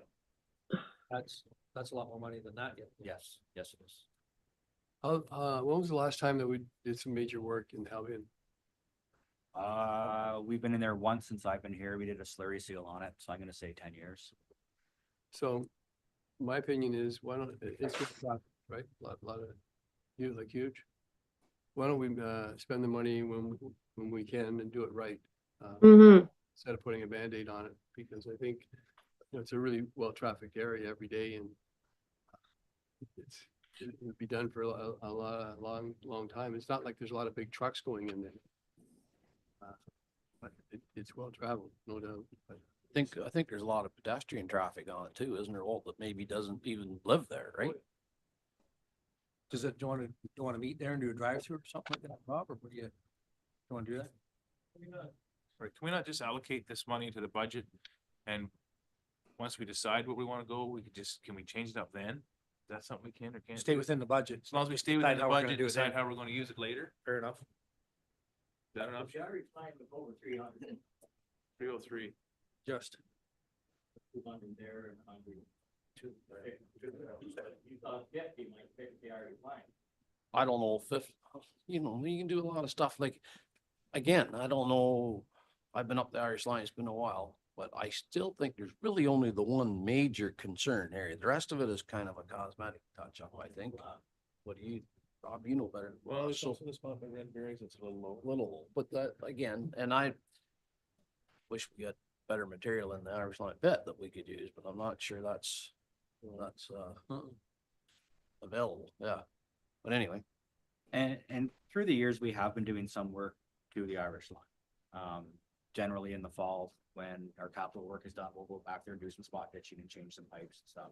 That's a lot more money than that yet. Yes, yes, it is. When was the last time that we did some major work in Albion? We've been in there once since I've been here. We did a slurry seal on it, so I'm gonna say 10 years. So my opinion is, why don't, it's just traffic, right? Lot of, huge. Why don't we, spend the money when we can and do it right? Mm-hmm. Instead of putting a Band-Aid on it, because I think, it's a really well-trafficked area every day and it would be done for a long time. It's not like there's a lot of big trucks going in there. But it's well-traveled, no doubt. But I think there's a lot of pedestrian traffic on it too, isn't there, Walt, that maybe doesn't even live there, right? Do you want to meet there and do a drive-through or something like that, Bob, or what do you want to do that? right, can we not just allocate this money to the budget? And once we decide what we want to go, we could just, can we change it up then? Is that something we can or can't? Stay do? within the budget. As long as we stay Decide within the how we're gonna budget, do it decide then. how we're gonna use it later. Fair enough. Is that enough? 303. Just. I don't know if, you can do a lot of stuff like, again, I don't know. I've been up the Irish line, it's been a while, but I still think there's really only the one major concern area. The rest of it is kind of a cosmetic touch up, I think. What do you, Rob, you know better. Well, there's So also the spot by Red Berries, it's a little low. little, but that, again, and I wish we had better material in the Irish line pit that we could use, but I'm not sure that's available, yeah. But anyway, And through the years, we have been doing some work to the Irish line. Generally in the fall, when our capital work is done, we'll go back there and do some spot ditching and change some pipes and stuff.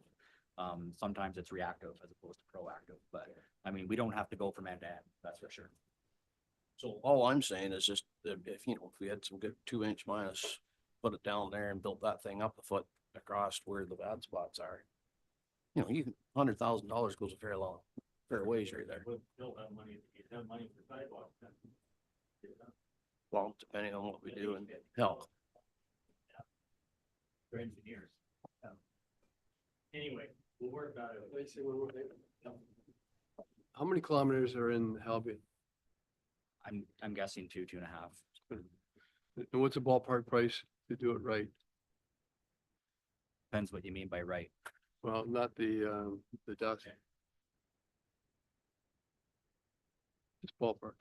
Sometimes it's reactive as opposed to proactive, but I mean, we don't have to go from end to end, that's for sure. so all I'm saying is just if we had some good 2-inch minus, put it down there and built that thing up a foot across where the bad spots are. You can, $100,000 goes a fair ways right there. Well, depending on what we do and help. For engineers. Anyway, we'll work on it. how many kilometers are in Albion? I'm guessing 2.5. And what's the ballpark price to do it right? Depends what you mean by right. Well, not the dust. Just ballpark.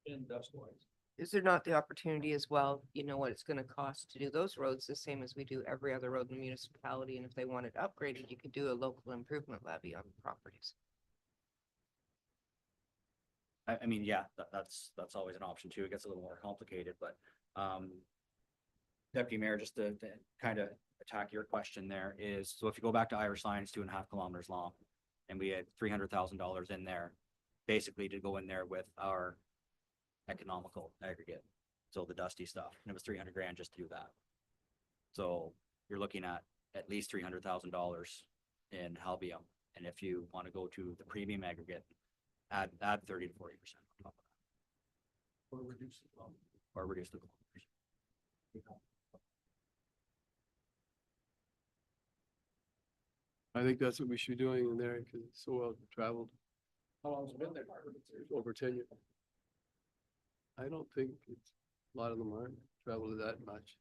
And dust wise. Is there not the opportunity as well, what it's gonna cost to do those roads, the same as we do every other road in the municipality, and if they wanted upgraded, you could do a local improvement levy on properties. I mean, yeah, that's always an option too. It gets a little more complicated, but, Deputy Mayor, just to kind of attack your question there is, so if you go back to Irish line, it's 2.5 kilometers long. And we had $300,000 in there, basically to go in there with our economical aggregate. So the dusty stuff, and it was 300 grand just to do that. So you're looking at least $300,000 in Halbium. And if you want to go to the premium aggregate, add 30 to 40% on top of that. Or reduce the kilometers. I think that's what we should be doing in there because it's so well traveled, How long's it been there? over 10 years. I don't think it's, a lot of them aren't traveled that much.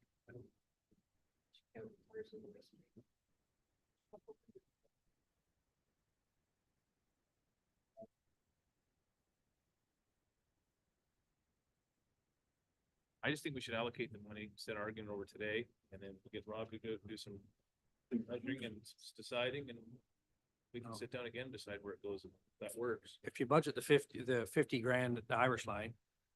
I just think we should allocate the money, instead of arguing over today, and then get Rob to go do some measuring and deciding, and we can sit down again, and decide where it goes, if that works. If you budget the 50 grand at the Irish line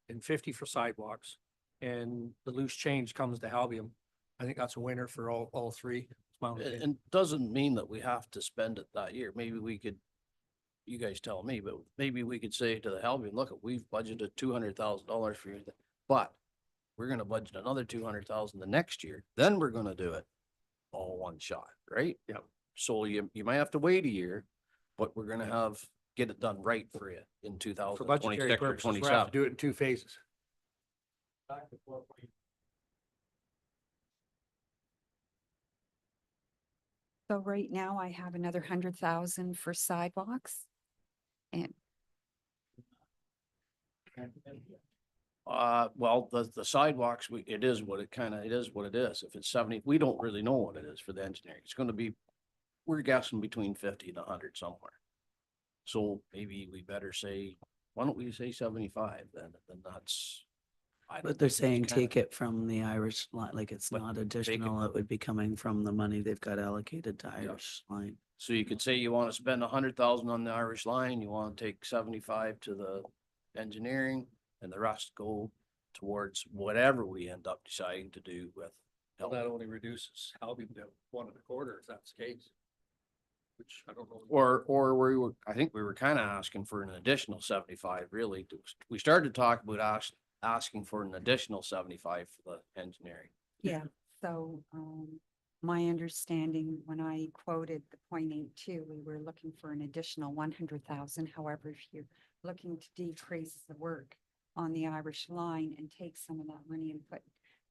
and 50 for sidewalks and the loose change comes to Albion, I think that's a winner for all three. It's my own opinion. And doesn't mean that we have to spend it that year. Maybe we could, you guys tell me, but maybe we could say to the Albion, look, we've budgeted $200,000 for you, but we're gonna budget another 200,000 the next year, then we're gonna do it all one shot, right? Yep. So you might have to wait a year, but we're gonna get it done right for you in For 2026 budgetary or purposes, we're gonna have 27. to do it in two phases. So right now I have another 100,000 for sidewalks. And Well, the sidewalks, it is what it is. If it's 70, we don't really know what it is for the engineering. It's gonna be, we're guessing between 50 and 100 somewhere. So maybe we better say, why don't we say 75 then that's. I don't But they're think saying it's kinda- take it from the Irish line, like it's But not take it- additional, it would be coming from the money they've got allocated to Yeah. Irish line. So you could say you wanna spend 100,000 on the Irish line, you wanna take 75 to the engineering, and the rest go towards whatever we end up deciding to do with. Well, that only reduces Albion to 1.25 if that's the case. Which I don't know. Or I think we were kind of asking for an additional 75, really. We started talking about asking for an additional 75 for the engineering. yeah, so, my understanding, when I quoted the 0.82, we were looking for an additional 100,000. However, if you're looking to decrease the work on the Irish line and take some of that money and put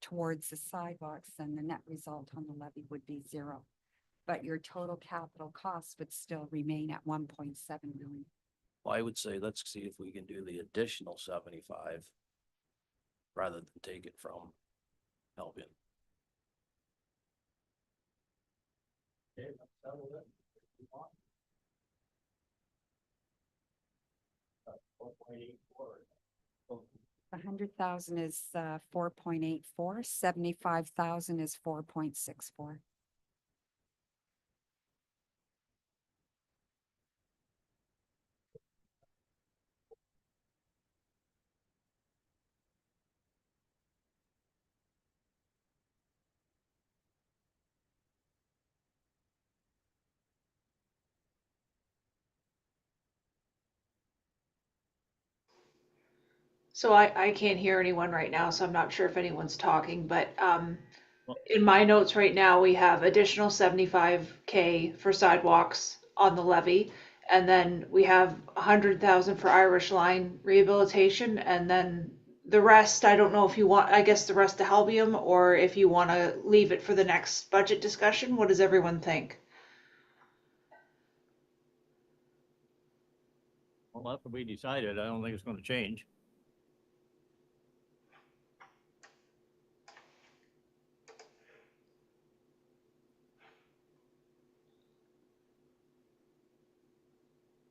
towards the sidewalks, then the net result on the levy would be 0. But your total capital costs would still remain at 1.7 million. Well, I would say, let's see if we can do the additional 75 rather than take it from Albion. The 100,000 is 4.84, 75,000 is 4.64. So I can't hear anyone right now, so I'm not sure if anyone's talking, but in my notes right now, we have additional 75K for sidewalks on the levy. And then we have 100,000 for Irish line rehabilitation, and then the rest, I don't know if you want, I guess the rest to Halbium, or if you want to leave it for the next budget discussion. What does everyone think? Well, that's what we decided. I don't think it's gonna change.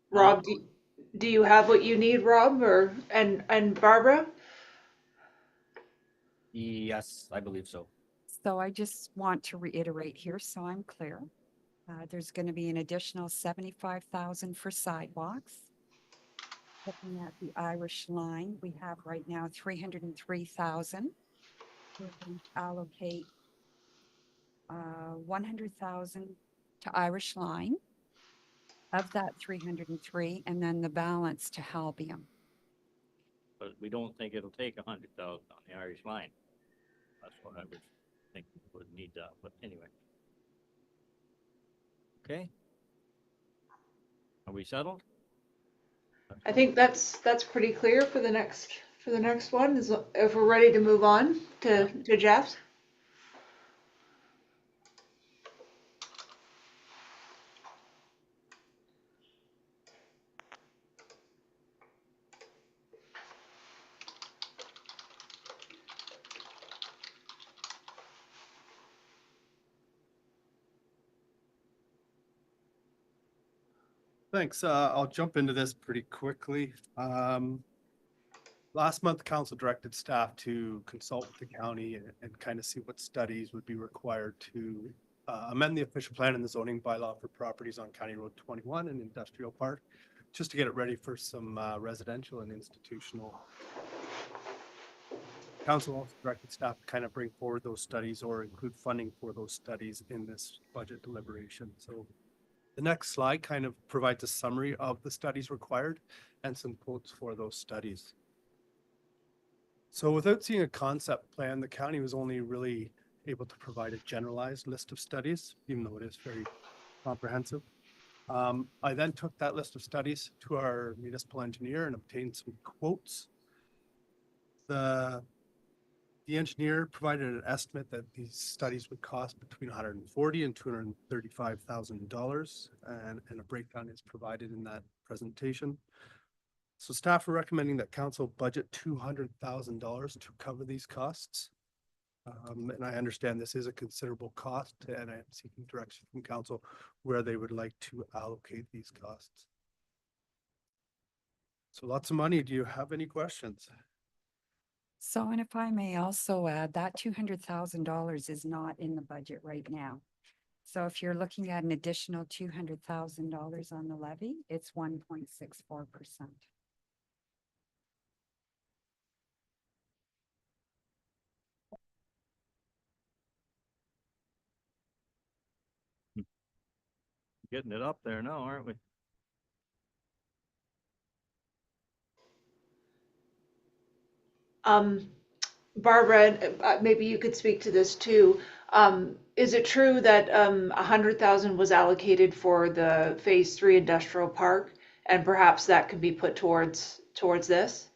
Rob, do you have what you need, Rob, or and Barbara? Yes, I believe so. So I just want to reiterate here, so I'm clear. There's going to be an additional 75,000 for sidewalks. Looking at the Irish line, we have right now 303,000. We're going to allocate 100,000 to Irish line of that 303, and then the balance to Halbium. But we don't think it'll take 100,000 on the Irish line. That's what I would think we would need that, but anyway. Okay. Are we settled? I think that's pretty clear for the next one. Is if we're ready to move on to Jeff's. Thanks. I'll jump into this pretty quickly. Last month, council directed staff to consult with the county and kind of see what studies would be required to amend the official plan and the zoning bylaw for properties on County Road 21 and Industrial Park, just to get it ready for some residential and institutional. Council also directed staff to kind of bring forward those studies or include funding for those studies in this budget deliberation. So the next slide kind of provides a summary of the studies required and some quotes for those studies. So without seeing a concept plan, the county was only really able to provide a generalized list of studies, even though it is very comprehensive. I then took that list of studies to our municipal engineer and obtained some quotes. The engineer provided an estimate that these studies would cost between $140,000 and $235,000, and a breakdown is provided in that presentation. So staff are recommending that council budget $200,000 to cover these costs. And I understand this is a considerable cost, and I am seeking direction from council where they would like to allocate these costs. So lots of money. Do you have any questions? So, and if I may also add, that $200,000 is not in the budget right now. So if you're looking at an additional $200,000 on the levy, it's 1.64%. Getting it up there now, aren't we? Barbara, maybe you could speak to this too. Is it true that 100,000 was allocated for the Phase 3 industrial park, and perhaps that could be put towards this?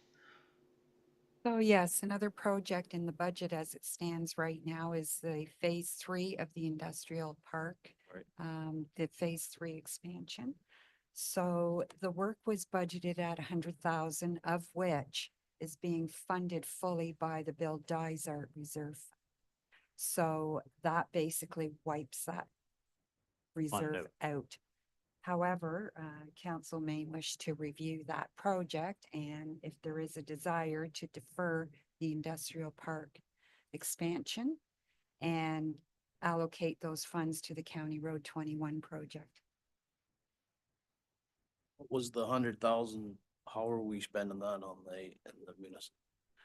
So yes, another project in the budget as it stands right now is the Phase 3 of the industrial park. Right. The Phase 3 expansion. So the work was budgeted at 100,000, of which is being funded fully by the Bill Dysart Reserve. So that basically wipes that reserve out. However, council may wish to review that project, and if there is a desire to defer the industrial park expansion and allocate those funds to the County Road 21 project. What was the 100,000? How are we spending that on the municipal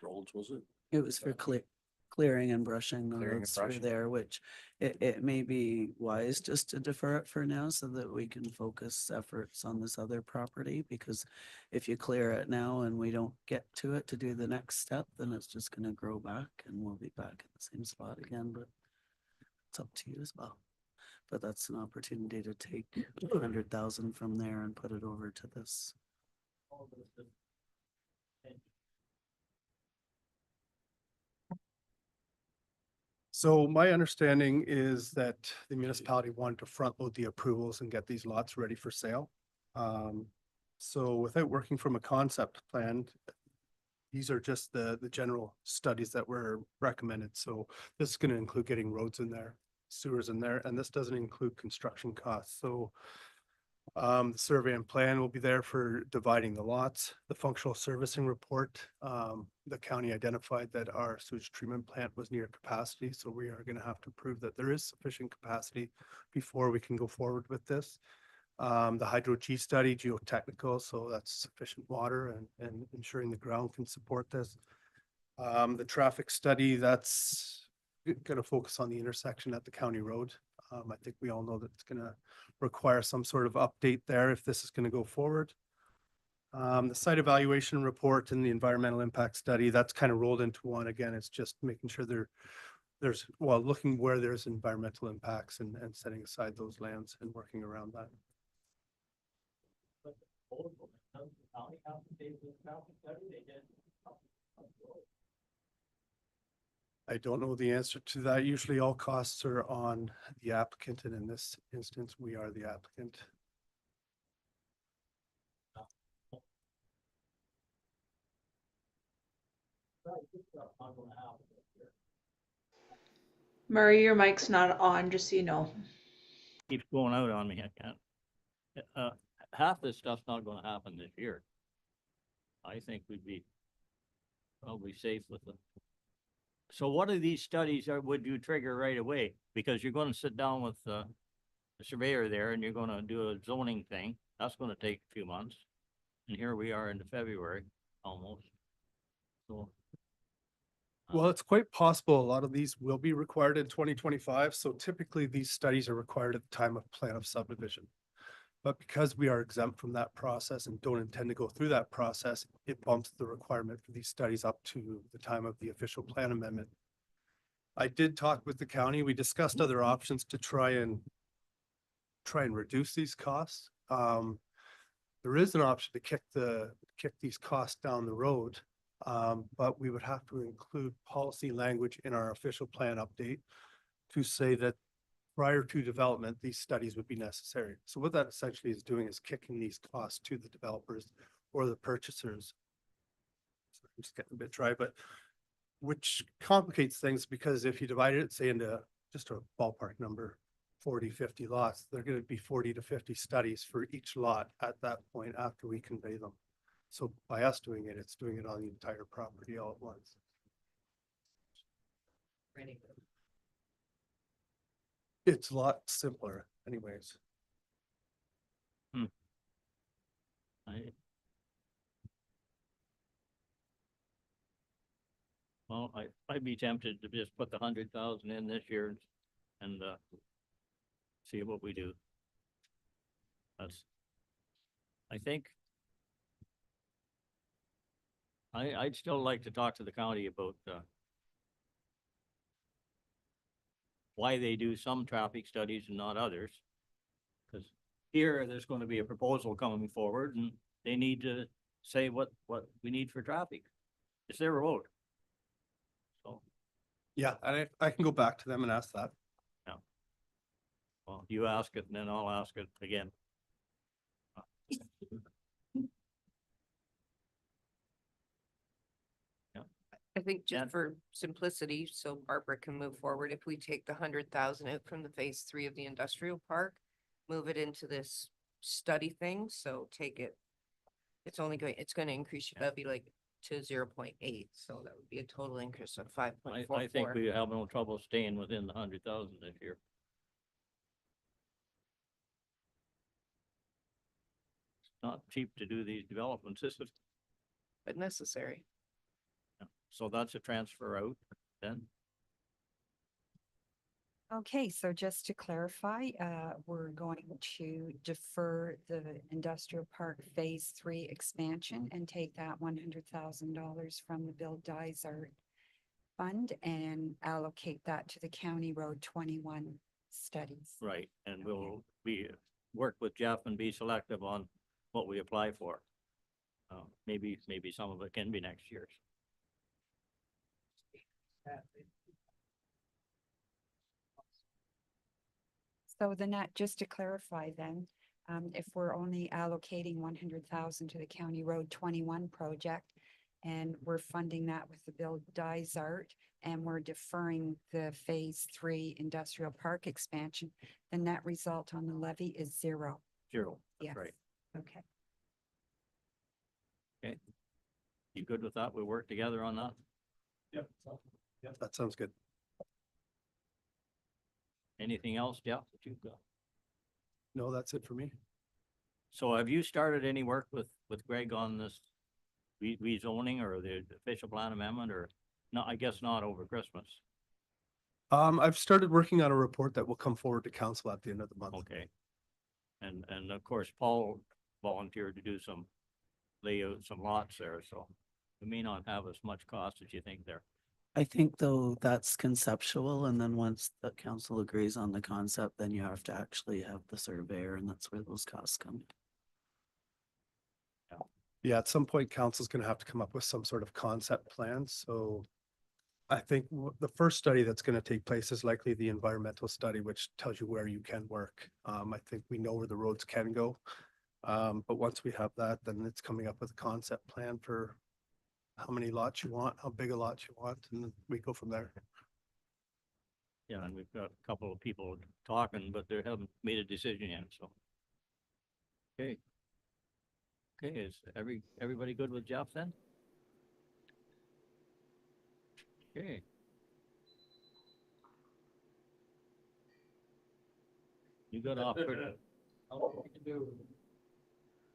roads, was it? It was for clearing and brushing the Clearing and roads through brushing. there, which it may be wise just to defer it for now so that we can focus efforts on this other property, because if you clear it now and we don't get to it to do the next step, then it's just gonna grow back and we'll be back in the same spot again, but it's up to you as well. But that's an opportunity to take 100,000 from there and put it over to this. So my understanding is that the municipality wanted to front load the approvals and get these lots ready for sale. So without working from a concept plan, these are just the general studies that were recommended. So this is going to include getting roads in there, sewers in there, and this doesn't include construction costs. So the survey and plan will be there for dividing the lots. The functional servicing report, the county identified that our sewage treatment plant was near capacity. So we are going to have to prove that there is sufficient capacity before we can go forward with this. The hydro G study, geotechnical, so that's sufficient water and ensuring the ground can support this. The traffic study, that's going to focus on the intersection at the county road. I think we all know that it's going to require some sort of update there if this is going to go forward. The site evaluation report and the environmental impact study, that's kind of rolled into one. Again, it's just making sure there's looking where there's environmental impacts and setting aside those lands and working around that. I don't know the answer to that. Usually all costs are on the applicant, and in this instance, we are the applicant. Murray, your mic's not on, just so you know. Keeps going out on me. I can't. half this stuff's not gonna happen this year. I think we'd be probably safe with them. So what are these studies would you trigger right away? Because you're gonna sit down with, the surveyor there and you're gonna do a zoning thing. That's gonna take a few months. And here we are into February, almost. So. Well, it's quite possible a lot of these will be required in 2025. So typically these studies are required at the time of plan of subdivision. But because we are exempt from that process and don't intend to go through that process, it bumps the requirement for these studies up to the time of the official plan amendment. I did talk with the county. We discussed other options to try and reduce these costs. There is an option to kick these costs down the road. But we would have to include policy language in our official plan update to say that prior to development, these studies would be necessary. So what that essentially is doing is kicking these costs to the developers or the purchasers. So I'm just getting a bit dry, but which complicates things because if you divide it, say into just a ballpark number, 40, 50 lots, they're going to be 40 to 50 studies for each lot at that point after we convey them. So by us doing it, it's doing it on the entire property all at once. It's a lot simpler anyways. Well, I'd be tempted to just put the 100,000 in this year and, see what we do. I think. I'd still like to talk to the county about, why they do some traffic studies and not others. Cause here, there's gonna be a proposal coming forward and they need to say what we need for traffic. It's their road. So, Yeah, and I can go back to them and ask that. well, you ask it and then I'll ask it again. I think Yeah. just for simplicity, so Barbara can move forward, if we take the 100,000 out from the phase 3 of the industrial park, move it into this study thing, so take it. It's gonna increase your levy like to 0.8, so that would be a total increase of I 5.44. think we have no trouble staying within the 100,000 this year. It's not cheap to do these developments, is it? But necessary. So that's a transfer out then. Okay, so just to clarify, we're going to defer the industrial park phase 3 expansion and take that $100,000 from the Bill Dysart fund and allocate that to the County Road 21 studies. Right, and we'll work with Jeff and be selective on what we apply for. Maybe some of it can be next year's. So the net, just to clarify then, if we're only allocating 100,000 to the County Road 21 project and we're funding that with the Bill Dysart and we're deferring the phase 3 industrial park expansion, the net result on the levy is 0. 0, Yes. that's right. Okay. You good with that? We work together on that? Yep. That sounds good. Anything else, Jeff, that you've got? No, that's it for me. So have you started any work with Greg on this rezoning or the official plan amendment or no, I guess not over Christmas? I've started working on a report that will come forward to council at the end of the month. Okay. And of course, Paul volunteered to do some layout, some lots there, so we may not have as much cost as you think there. I think though that's conceptual, and then once the council agrees on the concept, then you have to actually have the surveyor, and that's where those costs come. Yeah, at some point, council's gonna have to come up with some sort of concept plan, so I think the first study that's gonna take place is likely the environmental study, which tells you where you can work. I think we know where the roads can go. But once we have that, then it's coming up with a concept plan for how many lots you want, how big a lot you want, and then we go from there. Yeah, and we've got a couple of people talking, but they haven't made a decision yet, so. Okay, Okay, is everybody good with Jeff then? Okay. You got off pretty.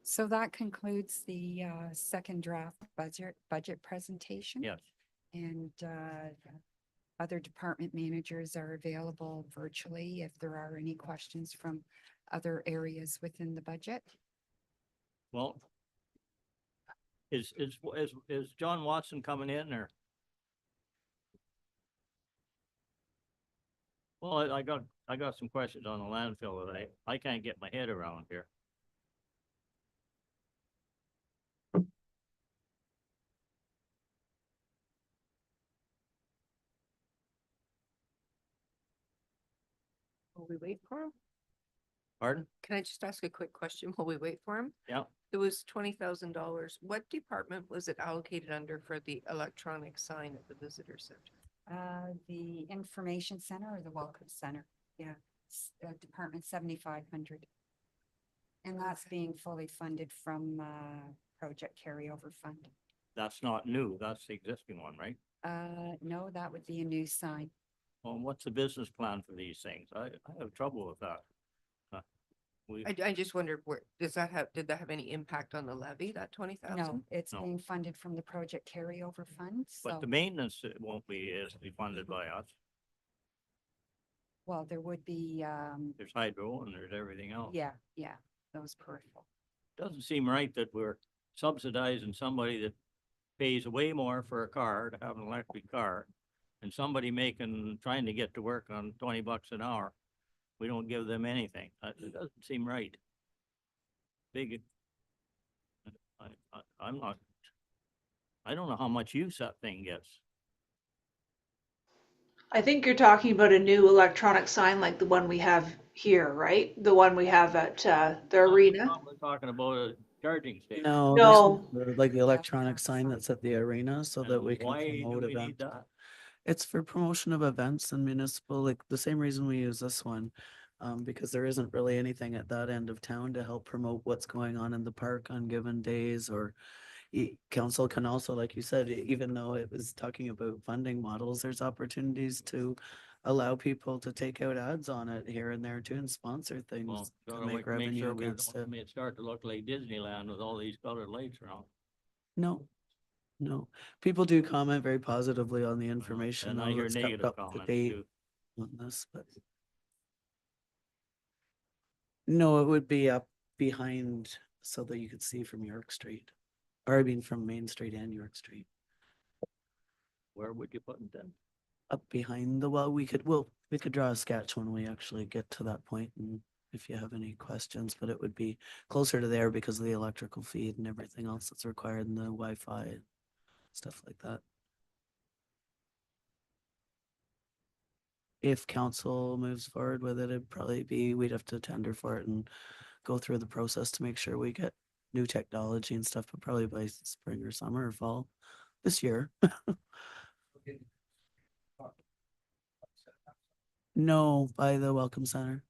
So that concludes the second draft budget presentation. Yes, And other department managers are available virtually if there are any questions from other areas within the budget. well. Is John Watson coming in or? Well, I got some questions on the landfill that I can't get my head around here. Will we wait for him? Pardon? Can I just ask a quick question while we wait for him? Yeah. It was $20,000. What department was it allocated under for the electronic sign at the visitor center? The information center or the welcome center? Yeah, Department 7,500. And that's being fully funded from project carryover fund. That's not new. That's the existing one, right? No, that would be a new sign. Well, what's the business plan for these things? I have trouble with that. I just wondered where, did that have any impact on the levy, that 20,000? No, it's No. being funded from the project carryover fund. But So, the maintenance won't be funded by us. well, there would be, There's hydro and there's everything else. yeah, those peripheral. Doesn't seem right that we're subsidizing somebody that pays way more for a car to have an electric car. And somebody trying to get to work on $20 an hour. We don't give them anything. It doesn't seem right. Big. I'm not. I don't know how much use that thing gets. I think you're talking about a new electronic sign like the one we have here, right? The one we have at the arena. We're talking about a charging station. No. No. this is like the electronic sign that's at the arena so that And we can why do promote we need events. that? It's for promotion of events and municipal, like the same reason we use this one. Because there isn't really anything at that end of town to help promote what's going on in the park on given days or council can also, like you said, even though it was talking about funding models, there's opportunities to allow people to take out ads on it here and there too and sponsor Well, things to gotta make make revenue sure we against don't it. make it start to look like Disneyland with all these colored lights around. No, no. People do comment very positively on the information. And I though, hear that's kept negative up to comments date too. on this, but. No, it would be up behind so that you could see from York Street. Or I mean from Main Street and York Street. Where would you put it then? Up behind we could draw a sketch when we actually get to that point and if you have any questions, but it would be closer to there because of the electrical feed and everything else that's required and the Wi-Fi and stuff like that. If council moves forward with it, we'd have to tender for it and go through the process to make sure we get new technology and stuff, but probably by spring or summer or fall this year. No, by the Welcome Center.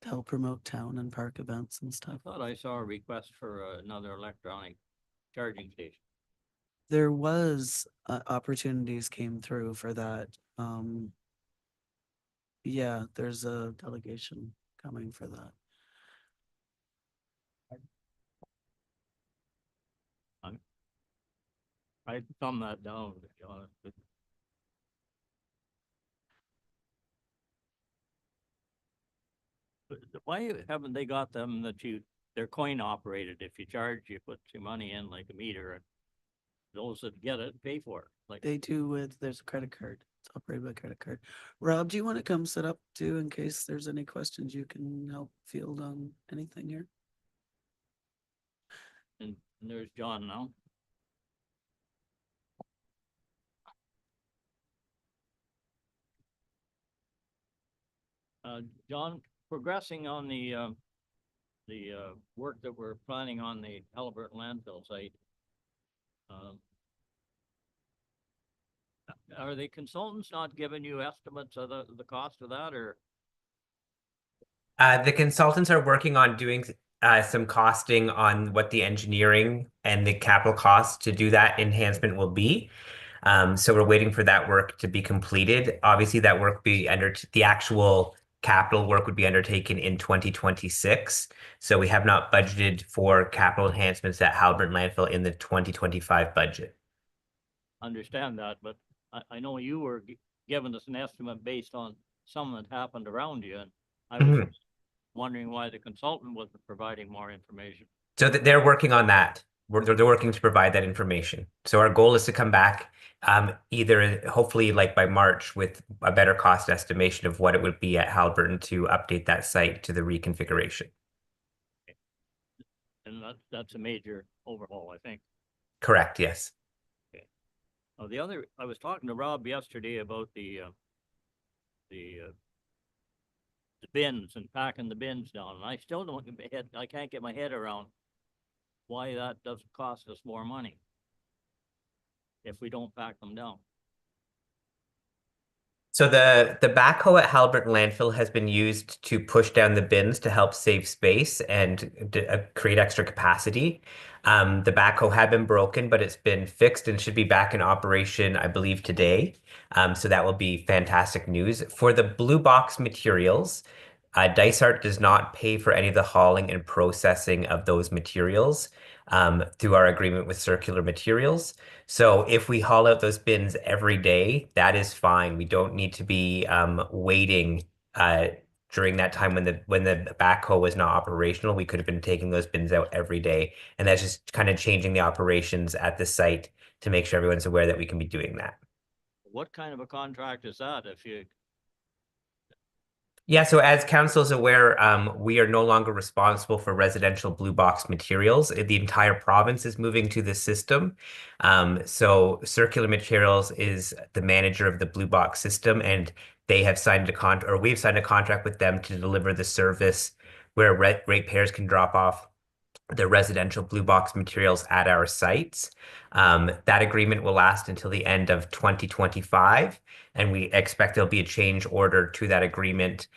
To help promote town and park events and I stuff. thought I saw a request for another electronic charging station. There was opportunities came through for that. Yeah, there's a delegation coming for that. I thumb that down, to be honest. But why haven't they got them they're coin operated? If you charge, you put your money in like a meter and those that get it pay for it. Like, They do there's a credit card. It's operated by credit card. Rob, do you want to come sit up too in case there's any questions you can help field on anything here? and there's John now. John, progressing on the work that we're planning on the Halliburton landfill site. Are the consultants not giving you estimates of the cost of that or? The consultants are working on doing some costing on what the engineering and the capital costs to do that enhancement will be. So we're waiting for that work to be completed. Obviously, that work be under the actual capital work would be undertaken in 2026. So we have not budgeted for capital enhancements at Halbert landfill in the 2025 budget. Understand that, but I know you were giving us an estimate based on something that happened around you, and I was Mhm. wondering why the consultant wasn't providing more information. So they're working on that. They're working to provide that information. So our goal is to come back either hopefully like by March with a better cost estimation of what it would be at Haliburton to update that site to the reconfiguration. And that's a major overhaul, I think. Correct, yes. I was talking to Rob yesterday about the bins and packing the bins down, and I still don't I can't get my head around why that doesn't cost us more money if we don't pack them down. So the backhoe at Haliburton landfill has been used to push down the bins to help save space and create extra capacity. The backhoe had been broken, but it's been fixed and should be back in operation, I believe, today. So that will be fantastic news. For the blue box materials, Dysart does not pay for any of the hauling and processing of those materials through our agreement with Circular Materials. So if we haul out those bins every day, that is fine. We don't need to be waiting during that time when the backhoe was not operational. We could have been taking those bins out every day, and that's just kind of changing the operations at the site to make sure everyone's aware that we can be doing that. What kind of a contract is that if you? Yeah, so as council is aware, we are no longer responsible for residential blue box materials. The entire province is moving to this system. So Circular Materials is the manager of the blue box system, and they have signed a contract, or we've signed a contract with them to deliver the service where ratepayers can drop off the residential blue box materials at our sites. That agreement will last until the end of 2025, and we expect there'll be a change order to that agreement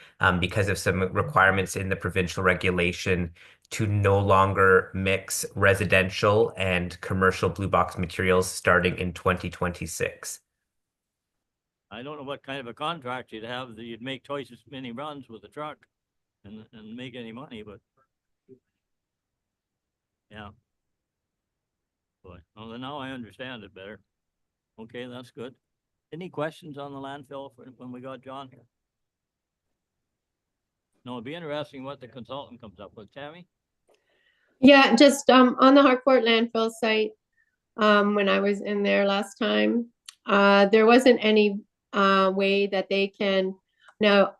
because of some requirements in the provincial regulation to no longer mix residential and commercial blue box materials starting in 2026. I don't know what kind of a contract you'd have that you'd make twice as many runs with a truck and make any money, but yeah. But well, now I understand it better. Okay, that's good. Any questions on the landfill when we got John here? No, it'd be interesting what the consultant comes up with. Tammy? Yeah, just on the Harcourt landfill site, when I was in there last time, there wasn't any way that they can. Now,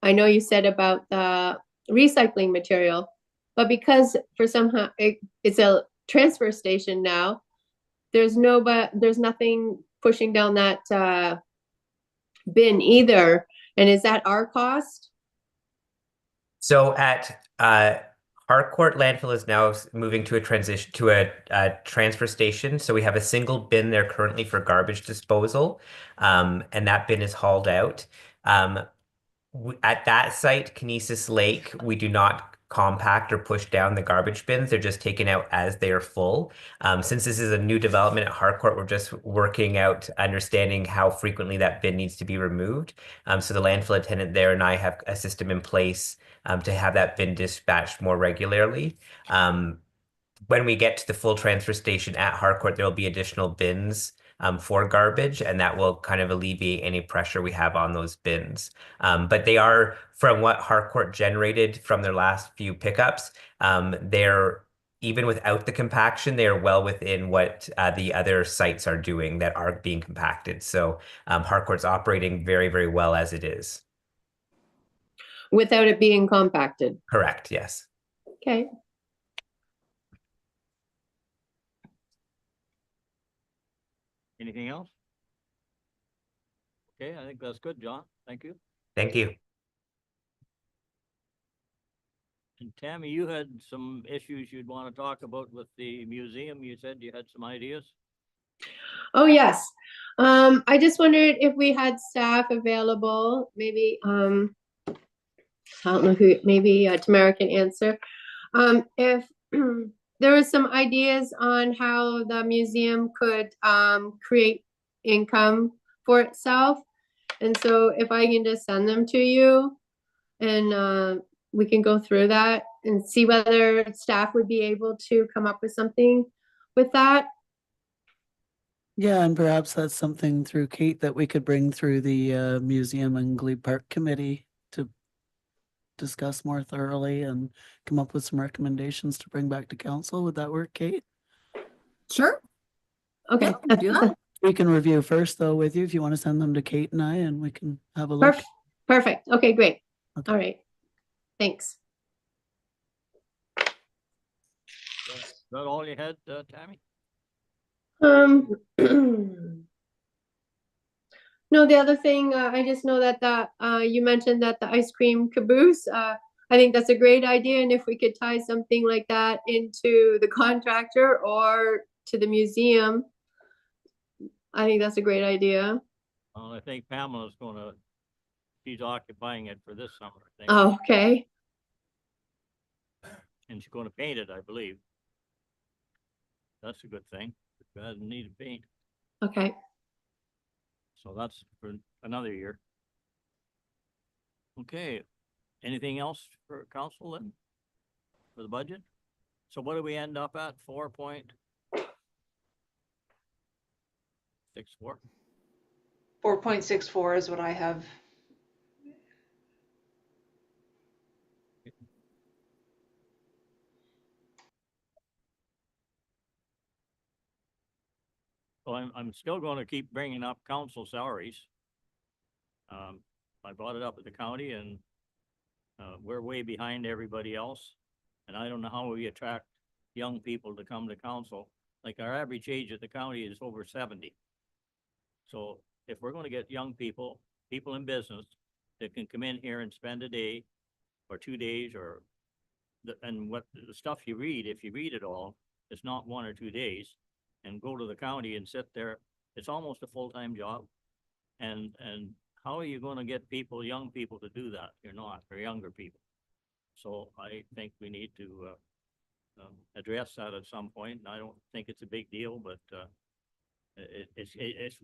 I know you said about the recycling material, but because for somehow it's a transfer station now, there's nothing pushing down that bin either. And is that our cost? So at Harcourt landfill is now moving to a transition to a transfer station. So we have a single bin there currently for garbage disposal, and that bin is hauled out. At that site, Kinesis Lake, we do not compact or push down the garbage bins. They're just taken out as they are full. Since this is a new development at Harcourt, we're just working out understanding how frequently that bin needs to be removed. So the landfill attendant there and I have a system in place to have that bin dispatched more regularly. When we get to the full transfer station at Harcourt, there will be additional bins for garbage, and that will kind of alleviate any pressure we have on those bins. But they are, from what Harcourt generated from their last few pickups, they're, even without the compaction, they are well within what the other sites are doing that are being compacted. So Harcourt's operating very, very well as it is. Without it being compacted? Correct, yes. Okay. Anything else? Okay, I think that's good, John. Thank you. Thank you. And Tammy, you had some issues you'd want to talk about with the museum. You said you had some ideas. Oh, yes. I just wondered if we had staff available, maybe, I don't know who, maybe Tamara can answer. If there was some ideas on how the museum could create income for itself. And so if I can just send them to you and we can go through that and see whether staff would be able to come up with something with that. Yeah, and perhaps that's something through Kate that we could bring through the museum and Glebe Park Committee to discuss more thoroughly and come up with some recommendations to bring back to council. Would that work, Kate? Sure. Okay. Do that. We can review first though with you if you want to send them to Kate and I, and we can have a look. Perfect. Okay, great. Okay. All right. Thanks. Is that all you had, Tammy? No, the other thing, I just know that you mentioned that the ice cream caboose, I think that's a great idea, and if we could tie something like that into the contractor or to the museum, I think that's a great idea. I think Pamela's she's occupying it for this summer, I think. Oh, okay. And she's gonna paint it, I believe. That's a good thing. It doesn't need paint, Okay. so that's for another year. Okay, anything else for council then? For the budget? So what do we end up at? 4.64? 4.64 is what I have. Well, I'm still gonna keep bringing up council salaries. I brought it up at the county and we're way behind everybody else. And I don't know how we attract young people to come to council. Like our average age at the county is over 70. So if we're gonna get young people in business that can come in here and spend a day or 2 days and what the stuff you read, if you read it all, it's not 1 or 2 days, and go to the county and sit there, it's almost a full-time job. And how are you gonna get young people to do that? You're not, or younger people. So I think we need to address that at some point, and I don't think it's a big deal, but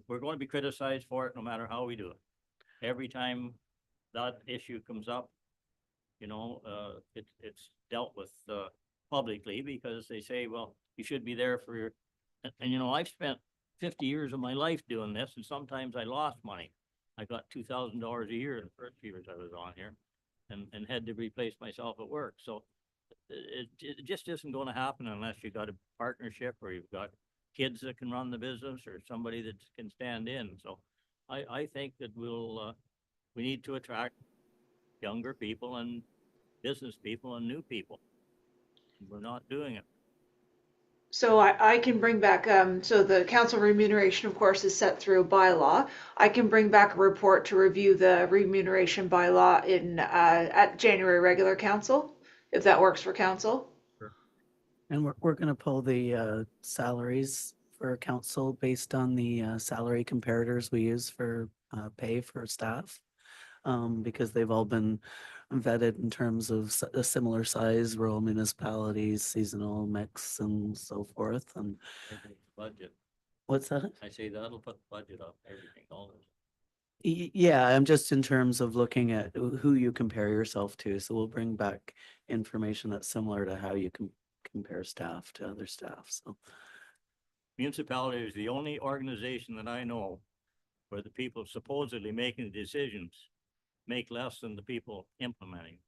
we're going to be criticized for it no matter how we do it. Every time that issue comes up, it's dealt with publicly, because they say, well, you should be there for your, and I've spent 50 years of my life doing this, and sometimes I lost money. I got $2,000 a year in the first years I was on here, and had to replace myself at work. So it just isn't going to happen unless you got a partnership, or you've got kids that can run the business, or somebody that can stand in. So I think that we need to attract younger people and business people and new people. We're not doing it. So I can bring back, so the council remuneration, of course, is set through a bylaw. I can bring back a report to review the remuneration bylaw at January regular council, if that works for council. Sure. And we're gonna pull the salaries for council based on the salary comparators we use for pay for staff. Because they've all been vetted in terms of a similar size, rural municipalities, seasonal mix and so forth. And Budget. what's that? I say that'll put the budget up, everything, all this. Yeah, I'm just in terms of looking at who you compare yourself to. So we'll bring back information that's similar to how you can compare staff to other staff. So Municipality is the only organization that I know where the people supposedly making the decisions make less than the people implementing.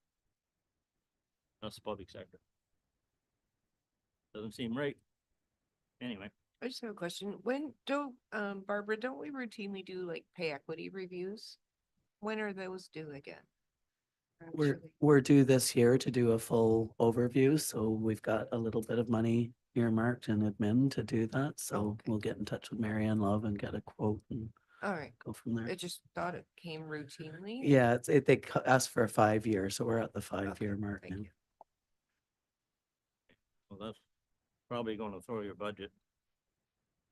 That's the public sector. Doesn't seem right. Anyway. I just have a question. Barbara, don't we routinely do like pay equity reviews? When are those due again? we're due this year to do a full overview. So we've got a little bit of money earmarked in admin to do that. So we'll get in touch with Mary Ann Love and get a quote and All right. go from there. I just thought it came routinely. Yeah, they asked for a 5-year, so we're at the 5-year mark now. Thank you. Well, that's probably gonna throw your budget.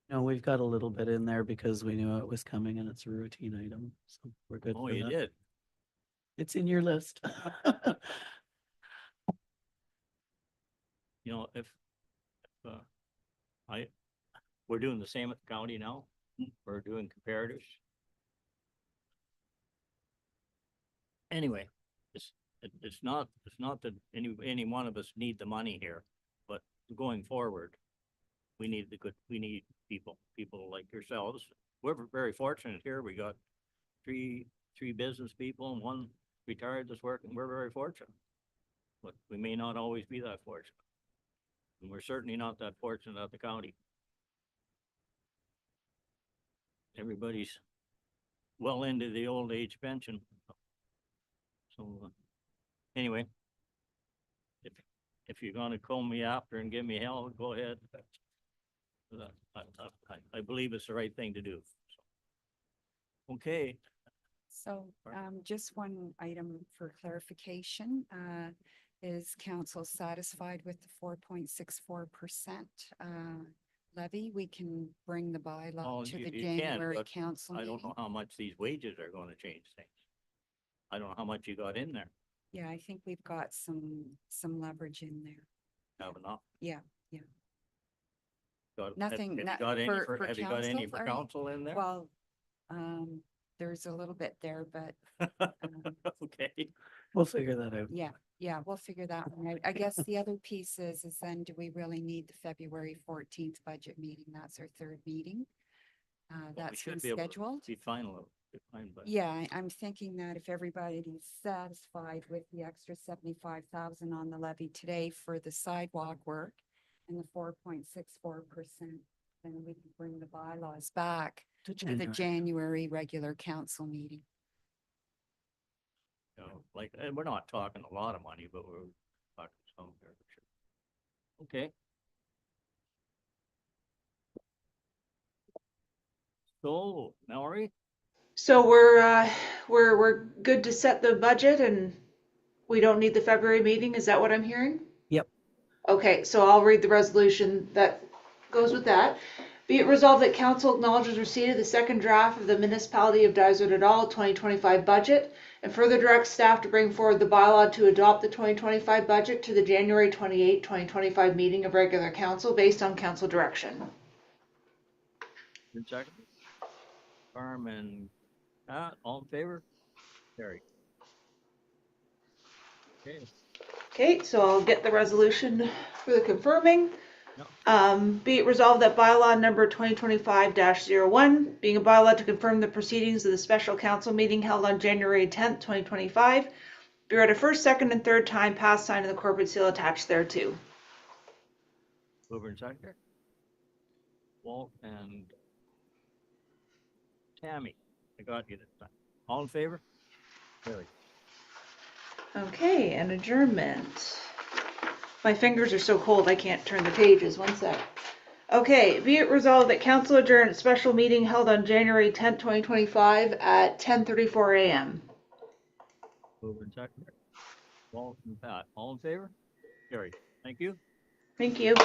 No, we've got a little bit in there because we knew it was coming and it's a routine item, so we're good Oh, for you that. did. It's in your list. you know, if, we're doing the same at the county now, we're doing comparatives. Anyway, it's not that any one of us need the money here, but going forward, we need people like yourselves. We're very fortunate here. We got three business people and one retired that's working. We're very fortunate. But we may not always be that fortunate. And we're certainly not that fortunate at the county. Everybody's well into the old age pension. So anyway, if you're gonna comb me after and give me hell, go ahead. I believe it's the right thing to do. Okay, So, just one item for clarification, is council satisfied with the 4.64% levy? We can bring the Oh, bylaw to you the can, January but council I don't meeting. know how much these wages are gonna change things. I don't know how much you got in there. Yeah, I think we've got some leverage in there. Have enough? Yeah, Got- Nothing- Have not- you got any for have you got any council, for are you- council in there? well, there's a little bit there, but Okay. We'll figure that out. yeah, we'll figure that one out. I guess the other piece is then do we really need the February 14th budget meeting? That's our third meeting. Well, we That's should been be able to scheduled. Be final, be fine, but. Yeah, I'm thinking that if everybody's satisfied with the extra 75,000 on the levy today for the sidewalk work and the 4.64%, then we can bring the bylaws back to the January regular council meeting. You know, like, and we're not talking a lot of money, but we're talking some here for sure. Okay. So, Mallory, So we're good to set the budget and we don't need the February meeting. Is that what I'm hearing? Yep. Okay, so I'll read the resolution that goes with that. Be it resolved that council acknowledges receipt of the second draft of the Municipality of Dysart et al. 2025 budget and further directs staff to bring forward the bylaw to adopt the 2025 budget to the January 28, 2025 meeting of regular council based on council direction. in second. Carm and Pat, all in favor? Carry. Okay, Okay, so I'll get the resolution for the confirming. Yep. Be it resolved that bylaw number 2025-01, being a bylaw to confirm the proceedings of the special council meeting held on January 10th, 2025, be read a first, second, and third time, passed, signed, and the corporate seal attached thereto. mover and second. Walt and Tammy, I got you this time. All in favor? Carry. Okay, and adjournment. My fingers are so cold I can't turn the pages. One sec. Okay, be it resolved that council adjourned special meeting held on January 10th, 2025 at 10:34 a.m. Mover and second. Walt and Pat, all in favor? Carry. Thank you. Thank you.